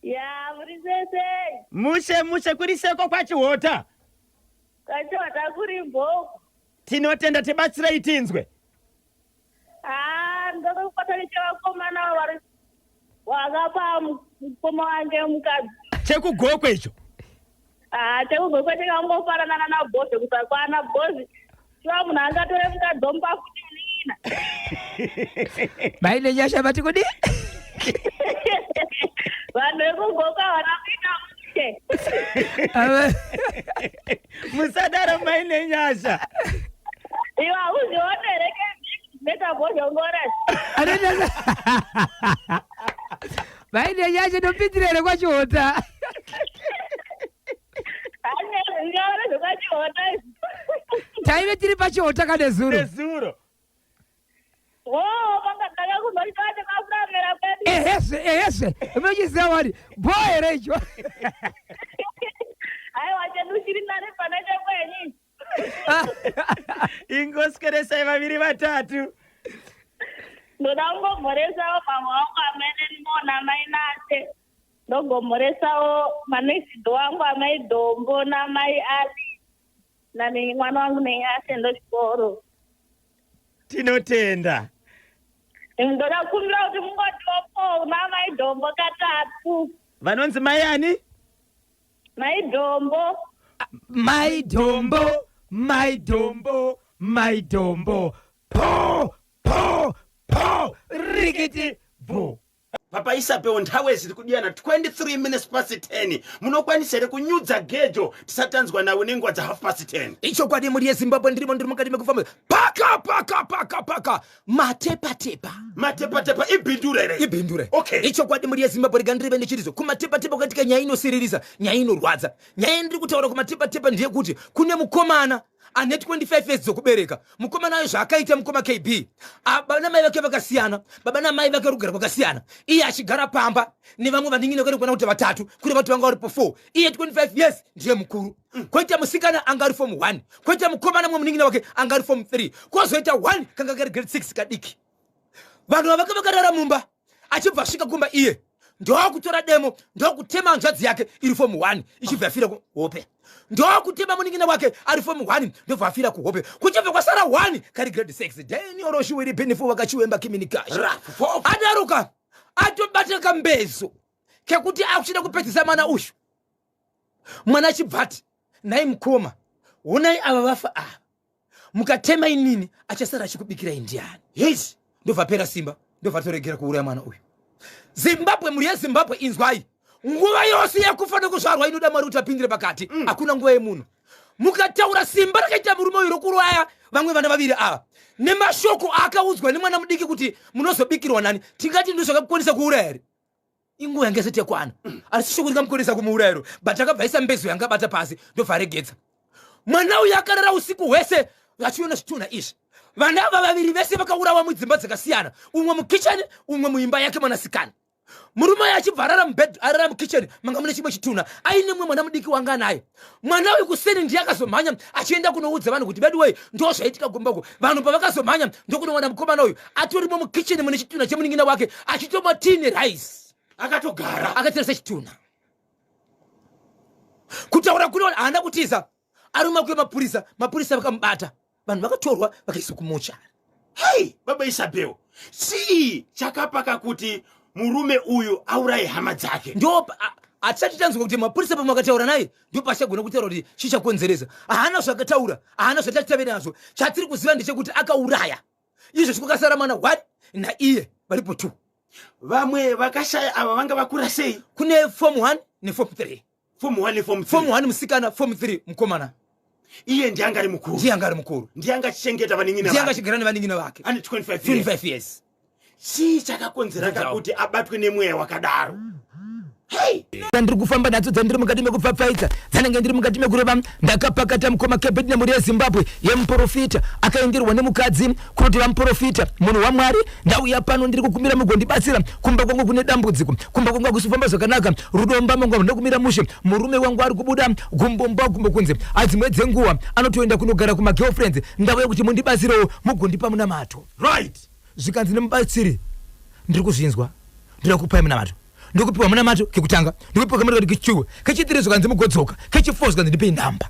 Ya, muri sese. mushe kuriseko kwachiwota Kwatota kuri Mbogo. tinotenda tibatsira itinzwe Ndoda kupata nechevakomana vari wakapa mukoma wange mukadzi. chekugokwe icho Chekugokwe chekangofanana nabhozi kusakwana bhozi. Chiva munhu angatore mukadzi omupafutinina. Maine Nyasha vati kudi? Vanhu vekugokwa havana kuita mushe. musadaro maine nyasha Ivo hauzvionereke netabhozhongora. Maine Nyasha ndopitirere kwachiwota. Ngaona zvakachiona izvi. Taive tiri pachiwota kane zuro. nezuro Panga ndakakuzoritoa chakafuramira kwedu. Ehese. Unochiziva wari. Boy icho. Haiwa chedu chiri nani pane chekwenyu. ingoskeresai vaviri vatatu Ndoda kungomhoresawo mama wangu amene ndimona mai Nase. Ndogomhoresawo manesido wangu amai Dombo namai Ali. Nani mwana wangu Nenyase ndochikoro. tinotenda Ndoda kumbira kuti mungotiwopo namai Dombo katatu. vanonzi mai ani Mai Dombo. My dombo. Po. Rikiti. Vo. papa Isabewo nthawi ziri kudiyana 23 minutes past 10 munokwanisa here kunyudza gejo tisatanzwa nawe nenguva dza 10:30 icho kwadi muri yeZimbabwe ndirimo ndiri mukati mekufamba paka matepatepa ibhindure Okay. icho kwadi muri yeZimbabwe rega ndirive ndichirizo kumatepatepa katika nyaya inosiririsa nyaya inorwadza nyaya ndiri kutaura kumatepatepa ndiye kuti kune mukomana ane 25 years dzokubereka mukomana ayo zvaakaita mukoma KB baba namai vake vakasiyana baba namai vake rugara kwakasiyana iye achigara pamba nevamwe vaningine kwana kuti vatatu kune vatu vanga varipo 4 iye 25 years ndiye mukuru koita musikana anga ari form 1 koita mukomana mwe muningine wake anga ari form 3 kozoita 1 kanga kari grade 6 kadiki vanhu vavake vakarara mumba achibva asvika kumba iye ndokutora demo ndokutema nzvadzi yake iri form 1 ichibva yafira kuhope ndokutema muningina wake ari form 1 ndobva afira kuhope kuchibva kwasara 1 kari grade 6 deni oroshiwiri benifu wakachiwemba communication adaruka atobata kambezo kekuti akuchida kupedzisa mwana uyu mwana achibvati nai mukoma honai ava vafa ava mukatema inini achasara achikubikirai ndiani yes ndobva pera simba ndobva toregera kuuraya mwana uyu Zimbabwe muri yeZimbabwe inzwai nguva yose yakufa nekuzvarwa inoda Mwari kuti apindire pakati hakuna nguva yemunhu mukataura simba rakaita murume uyu rokurwaya vamwe vana vaviri ava nemashoko akaudzwa nemwana mudiki kuti munozobikirwa nani tingati ndozvakakonesa kuuraya here inguva yange isati yakwana asi shoko rikamukonesa kumuuraya iro but akabvaisa mbezo yanga bata pasi ndobva aregedza mwana uyu akarara usiku hwese vachiona zvitunha izvi vana ava vaviri vese vakaurawa mudzimba dzakasiyana umwe mukicheni umwe muimba yake mwanasikana murume uyu achibva arara mukicheni manga mune chimwe chitunha aine mwe mwana mudiki wanga naye mwana uyu kuseni ndiye akazomhanya achienda kunoudza vanhu kuti bedway ndo zvaitika gumbako vanhu pavakazomhanya ndokunowana mukomana uyu atorimo mukicheni mune chitunha chemuningina wake achitomwa tini rice akatogara akatirasa chitunha kutaura kuno haana kutiza arume akuye mapurisa vakamubata vanhu vakatorwa vakaiswa kumucha hei baba Isabewo chii chakapaka kuti murume uyu auraye hama dzake ndo hatisati tanzwa kuti mapurisa pamwe akataura naye ndo pachagona kutaura kuti chichakonzeresa haana zvakataura haana zvatatave nazvo chatiri kuziva ndechekuti akauraya izvo zvakasara mwana 1 naiye varipo 2 vamwe vakashaya ava vanga vakura sei kune form 1 neform 3 form 1 neform 3 form 1 musikana form 3 mukomana iye ndiye anga ari mukuru ndiye anga ari mukuru ndiye angachichengeta vaningina ndiye angachigara nevaningina vake ane 25 years chii chakakonzera kuti abatwe nemweya wakadaro Hey, ndiri kufamba nadzo dzandiri mukati mekupfapfaidza dzanenge ndiri mukati mekureva ndakapakata mukoma kebheti nemhuri yezimbabwe yemuprofita akaenderwa nemukadzi kuti vamuprofita munhu wamwari ndauya pano ndiri kukumbira mugondibatsira kumba kwangu kune dambudziko kumba kwangu akusifamba zvakanaka rudomba mangu ndokumira mushe murume wangu ari kubuda gumbomba gumbo kunze adzimwe dzenguva anotoenda kunogara kumagirlfriends ndauya kuti mundibatsirewo mugondipa munamato right. zvikanzi nemubatsiri ndiri kuzvinzwa ndiri kupai munamato ndikupiwa munamato kekutanga ndikupiwa kamarika kechichiwe kechitiri zvikanzi mugodzoka kechifo zvikanzi ndipei nhamba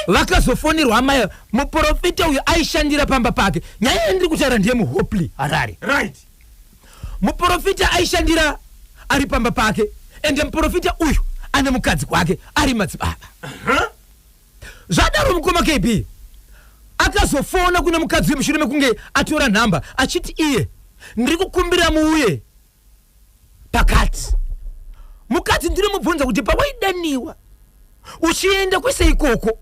vakazofonerwa amai muprofita uyu aishandira pamba pake nyaya yandiri kutaura ndiye muhopli harare Right. muprofita aishandira ari pamba pake ende muprofita uyu ane mukadzi kwake ari madzibaba zvadaro mukoma kb akazofona kuna mukadzi wemushure mekunge atora nhamba achiti iye ndiri kukumbira muuye pakati mukadzi ndiri mubvunza kuti pawaidaniwa uchienda kwese ikoko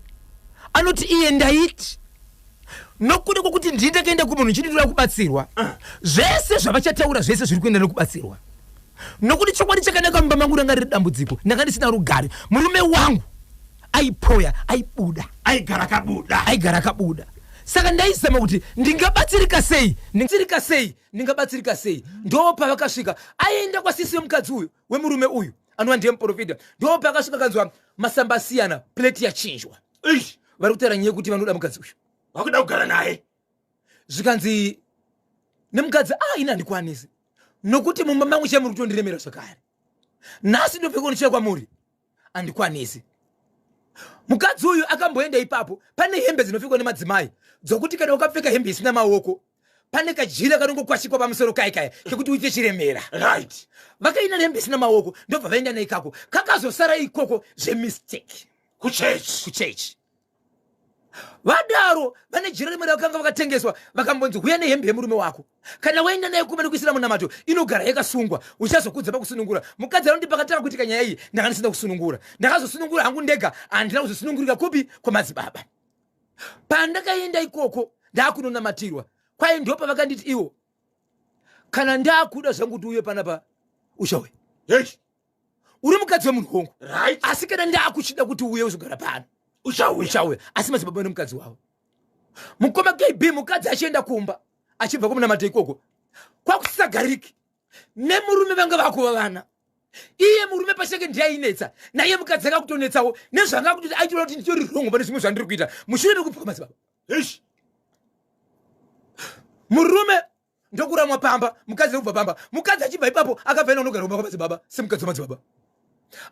anoti iye ndaiti nokuda kwokuti ndindakaenda kumunhu nchididira kubatsirwa zvese zvavachataura zvese zviri kuenda nekubatsirwa nokuti chokwadi chakanaka mumba mangu ranga riri dambudziko ndanga ndisina rugare murume wangu aipoya aibuda aigara kabuda saka ndaizama kuti ndingabatsirika sei ndingabatsirika sei ndo pavakasvika aenda kwasisi wemukadzi uyu wemurume uyu anova ndiye muprofita ndo pakasvika kanzwa masamba asiyana pleti yachinjwa vari kutaura nyaya yekuti vanoda mukadzi uyu Wakuda kugara naye. zvikanzi nemukadzi ina handikwanisi nokuti mumba mangu chamuri kutondiremera zvakare nhasi ndopfekonichira kwamuri handikwanisi mukadzi uyu akamboenda ipapo pane hembe dzinopfekwa nemadzimai dzokuti kana ukapfeka hembe isina maoko pane kajira kanongokwashikwa pamusoro kaikaya kekuti uite chiremera Right. vakaina hembe isina maoko ndobva vaenda naikako kakazosara ikoko zvemistake kuchechi vadaro vane jira rimwe rakanga vakatengeswa vakambonzi huya nehembe yemurume wako kana waenda naye kuva nekuisira munamato inogara yakasungwa uchazokudza pakusunungura mukadzi anoti pakatanga kuitika nyaya iyi ndanga ndisina kusunungura ndakazosunungura hangu ndega handina kuzosunungurika kupi kwamadzibaba pandakaenda ikoko ndakunonamatirwa kwaye ndopa vakanditi iwo kana ndakuda zvangu kuti uye panapa ushawe uri mukadzi wemunhu wangu Right. asi kana ndakuchida kuti uye uzogara pano uchawe asi madzibaba nemukadzi wavo mukoma kb mukadzi achienda kumba achibva kumunamato ikoko kwakusisagariki nemurume vanga vakuva vana iye murume pachake ndiyainetsa naye mukadzi akakutonetsawo nezvanga kuti aitoona kuti nditori rongo pane zvimwe zvandiri kuita mushure mekupfuka madzibaba murume ndokuramwa pamba mukadzi ekubva pamba mukadzi achibva ipapo akabva ena unogara kumba kwamadzibaba semukadzi wamadzibaba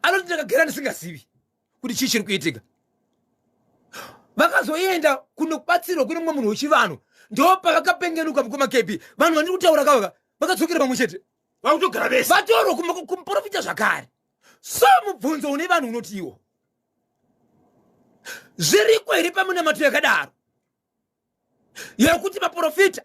anoti ndakagera ndisingazivi kuti chii chiri kuitika vakazoenda kunobatsirwa kune mumwe munhu wechivanhu ndopa vakapengenuka mukoma kb vanhu vandiri kutaura kavaka vakadzokera pamwe chete Vakutogara vese. vatorwa kumuprofita zvakare so mubvunzo une vanhu unoti iwo zviriko here pamunamato yakadaro yekuti maprofita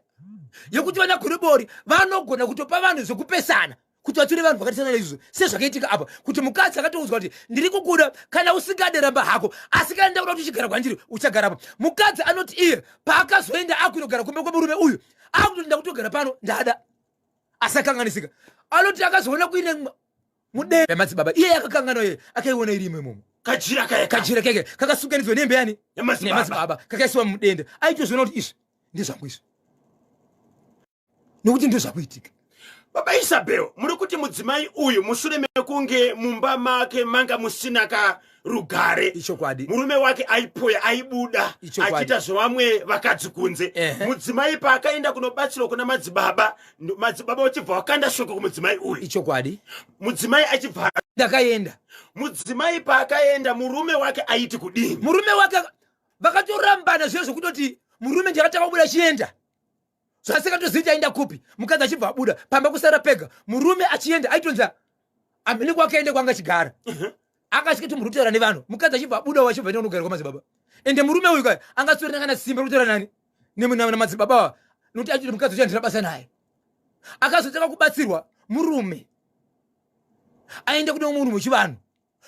yekuti vana goribori vanogona kutopa vanhu zvekupesana kuti vature vanhu vakatisana neizvozvo sezvakaitika apa kuti mukadzi akatoudzwa kuti ndiri kukuda kana usingade ramba hako asi kana ndakuda kuti uchigara kwandiri uchagarapo mukadzi anoti iye paakazoenda akunogara kumbe kwemurume uyu akutoti ndakutogara pano ndada asakanganisika anoti akazoona kuine mudenga yamadzibaba iye yakakangana iye akaiona iri imwe imomo Kajira keke kakasunganidzwa nembe yani Yamadzibaba. kakaisiwa mudende aitozoona kuti izvi ndezvangu izvi nokuti ndezvakuitika. Baba Isabel, muri kuti mudzimai uyu mushure mekunge mumba make manga musina ka rugare. Ichokwadi. Murume wake aipoya aibuda achita zvavamwe vakadzi kunze. Mudzimai paakaenda kunobatsirwa kuna madzibaba, madzibaba ochibva wakanda shoko kumudzimai uyu. Ichokwadi. Mudzimai achibva ndakaenda. Mudzimai paakaenda murume wake aiti kudini. Murume wake vakatorambana zviro zvekutoti murume ndakataka kubuda chienda. Zvasingatozivi aenda kupi mukadzi achibva abuda pamba kusara pega murume achienda aitonza amene kwake ende kwanga chigara akasvika kuti murutaura nevanhu mukadzi achibva abuda wachibva ende unogara kwamadzibaba ende murume uyu kai angatsorera kana simba rutaura nani namadzibaba nokuti achiti mukadzi uchandira basa naye akazotaka kubatsirwa murume aende kune munhu muchivanhu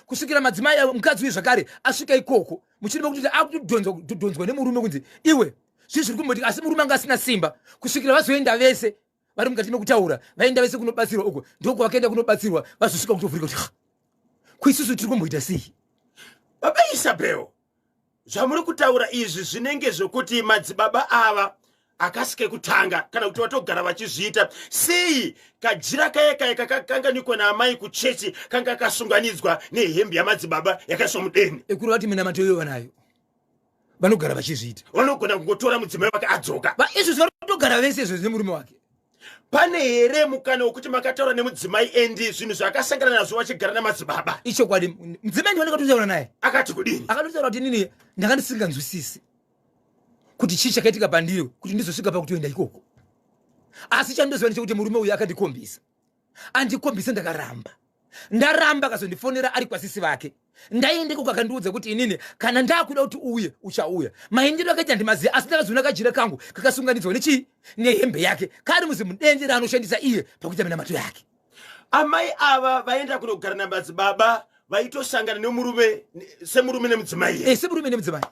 kusvikira madzimai mukadzi uyu zvakare asvika ikoko muchirima kuti akutodonzwa nemurume kunzi iwe zviri kumbotika asi murume anga asina simba kusvikira vazoenda vese vari mukati mekutaura vaenda vese kunobatsirwa uko ndoko vakaenda kunobatsirwa vazosvika kutovhurika kuti kuisusu tiri kumboita sei. Baba Isabel, zvamuri kutaura izvi zvinenge zvokuti madzibaba ava akasike kutanga kana kuti vatogara vachizviita sei kajira kaya kakanganikwa naamai kuchechi kanga kasunganidzwa nehembe yamadzibaba yakaiswa mudeni. ekuru vati minamato iyoyo vanayo vanogara vachizviita, vanogona kungotora mudzimai wake adzoka. izvo zvinotogara vese izvo zvine murume wake. Pane here mukana wekuti makataura nemudzimai endi zvinhu zvaakasangana nazvo vachigara namadzibaba? ichokwadi mudzimai ndiwaneka totaura naye Akati kudini? akatotaura kuti nini ndanga ndisinganzwisisi kuti chii chakaitika pandiri kuti ndizosvika pakutoenda ikoko, asi chandoziva ndechekuti murume uyu akandikombisa, andikombisa ndaramba akazondifonera ari kwasisi vake, ndaendeko kakandiudza kuti inini kana ndakuda kuti uye uchauya. maendero akaita ndimaziva, asi ndakazoona kajira kangu kakasunganidzwa nechii nehembe yake kari muzimudenje raanoshandisa iye pakuita minamato yake. Amai ava vaenda kunogara namadzibaba vaitosangana nemurume semurume nemudzimai. semurume nemudzimai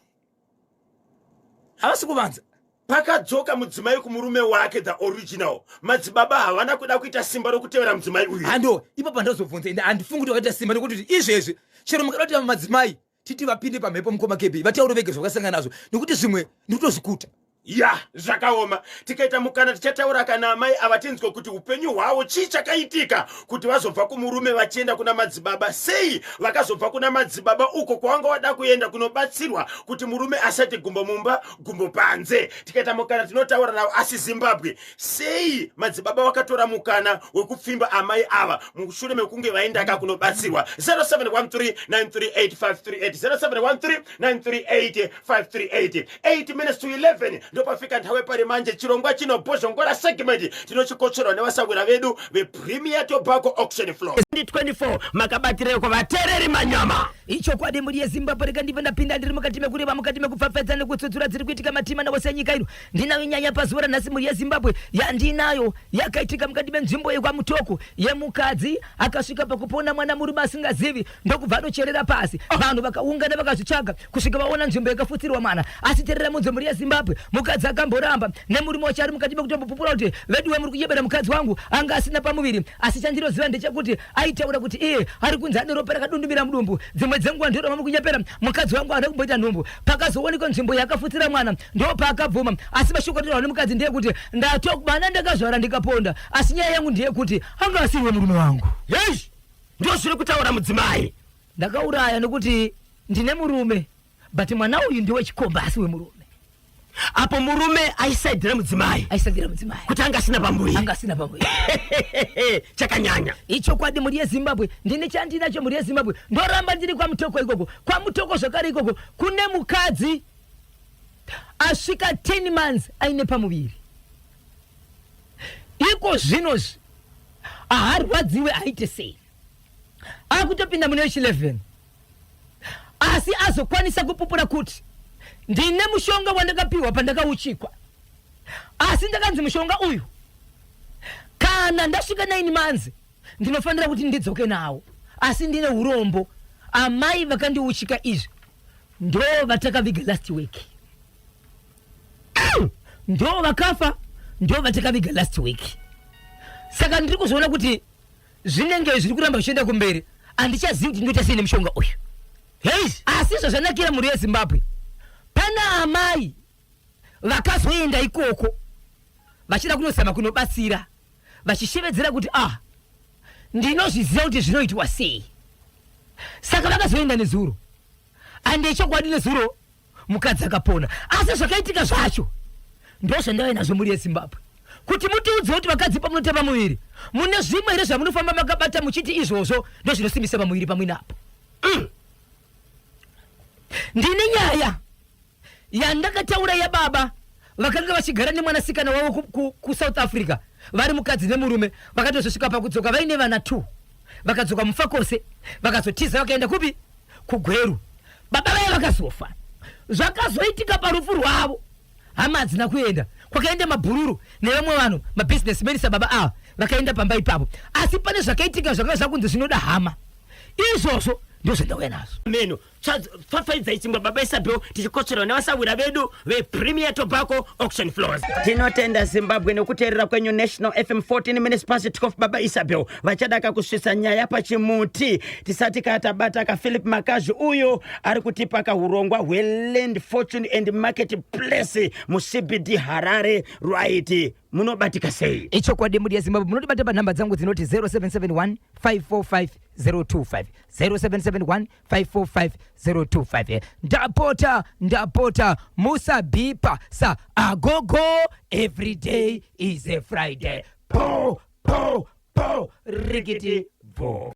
havasi kuvanza. Pakadzoka mudzimai kumurume wake the original, madzibaba havana kuda kuita simba rokutevera mudzimai uyu. Ando ipo pandazobvunza ende handifungi kuti wakaita simba nekuti izvezvi chero mukada kuti madzimai titi vapinde pamhepo mukoma kebi vataure vege zvakasangana nazvo nekuti zvimwe ndikutozvikuta. Ya, zvakaoma. Tikaita mukana tichataura kana amai ava tinzwe kuti upenyu hwavo chii chakaitika kuti vazobva kumurume vachienda kuna madzibaba, sei vakazobva kuna madzibaba uko kwavanga wada kuenda kunobatsirwa kuti murume asati gumbo mumba gumbo panze. Tikaita mukana tinotaura navo, asi Zimbabwe sei madzibaba vakatora mukana wekupfimba amai ava mushure mekunge vaenda kunobatsirwa. 0713938538 0713938538 8 minutes to 11 ndopafika nthawe pari manje. chirongwa chino bhozhongora segment tinochikotsora nevasawira vedu vePremier Tobacco Auction Floor 24 makabatireko kwa vatereri manyama. ichokwadi muri yeZimbabwe rega ndipenda pinda ndiri mukati mekureva mukati mekupfapfadza nekutsutsura dziri kuitika matima navose nyika ino. ndinayo nyanya pazuva ranhasi muri yeZimbabwe yandinayo yakaitika mukati menzvimbo yekwamutoko yemukadzi akasvika pakupona mwana murume asingazivi ndokubva anocherera pasi. vanhu vakaungana vakazvitsvaga kusvika vaona nzvimbo yakafutsirwa mwana. asi terera munzwe muri yeZimbabwe mukadzi akamboramba nemurume wacho ari mukati mekutombopupura kuti veduwe muri kuyebera mukadzi wangu anga asina pamuviri. asi chandinoziva ndechekuti aitaura kuti iye ari kunzi ane ropa rakadundumira mudumbu. dzimwe dzenguva ndiro mukunyepera mukadzi wangu ada kumboita nhumbu. pakazoonekwa nzvimbo yakafutsira mwana ndo paakabvuma. asi mashoko atinoona nemukadzi ndeyekuti ndatokubana ndakazvara ndikaponda, asi nyaya yangu ndeyekuti anga asiriwe murume wangu. Yes, ndio zviri kutaura mudzimai. ndakauraya nekuti ndine murume but mwana uyu ndiwe chikomba asiwe murume. Apo murume aisaidhira mudzimai kuti anga asina pamuviri. Chakanyanya ichokwadi muri yeZimbabwe. ndine chandinacho muri yeZimbabwe. ndoramba ndiri kwamutoko ikoko. kwamutoko zvakare ikoko kune mukadzi asvika 10 months aine pamuviri. iko zvinozvi aharwadziwe aite sei. akutopinda mune 11 asi azokwanisa kupupura kuti ndine mushonga wandakapiwa pandakauchikwa, asi ndakanzi mushonga uyu kana ndasvika 9 months ndinofanira kuti ndidzoke nawo, asi ndine urombo. amai vakandiuchika izvi ndo vatakaviga last week. ndo vakafa ndo vatakaviga last week. saka ndiri kuzoona kuti zvinenge zviri kuramba zvichienda kumberi. handichazivi kuti ndoita sei nemushonga uyu. asi zvazvanakira muri yeZimbabwe pana amai vakazoenda ikoko vachida kunozama kunobatsira vachishevedzera kuti ndinozviziva kuti zvinoitwa sei. saka vakazoenda nezuro ande chokwadi nezuro mukadzi akapona. asi zvakaitika zvacho ndo zvandava nazvo muri yeZimbabwe kuti mutiudze kuti vakadzi pamunota pamuviri mune zvimwe here zvamunofamba makabata muchiti izvozvo ndo zvinosimbisa pamuviri pamwe napo. ndine nyaya yandakataura yababa vakanga vachigara nemwanasikana wavo kuSouth Africa vari mukadzi nemurume vakatozosvika pakudzoka vaine vana 2 vakadzoka mufakose vakazotiza vakaenda kupi kuGweru. baba vaya vakazofa. zvakazoitika parufu rwavo hama hadzina kuenda kwakaenda mabhururu nevamwe vanhu mabusinessmen sababa ava vakaenda pamba ipapo. asi pane zvakaitika zvakanga zvakunzi zvinoda hama. izvozvo ndio zvandauya nazvo. Meno fafaiza ichimbwa baba Isabel tichikotsera nevasawira vedu vePremier Tobacco Auction Floors. Tinotenda Zimbabwe nekuteerera kwenyu National FM 14 minutes past 12 baba Isabel vachadaka kusvisa nyaya pachimuti tisati katabata ka Philip Makazi uyo ari kutipa kahurongwa hweLand Fortune and Marketplace mu CBD Harare right. Munobatika sei icho kwa demudi ya Zimbabwe munotibata pa namba dzangu dzinoti 0771 545 025 0771 545 025. Ndapota Musa Bipa sa agogo, every day is a Friday. Po rigiti vo.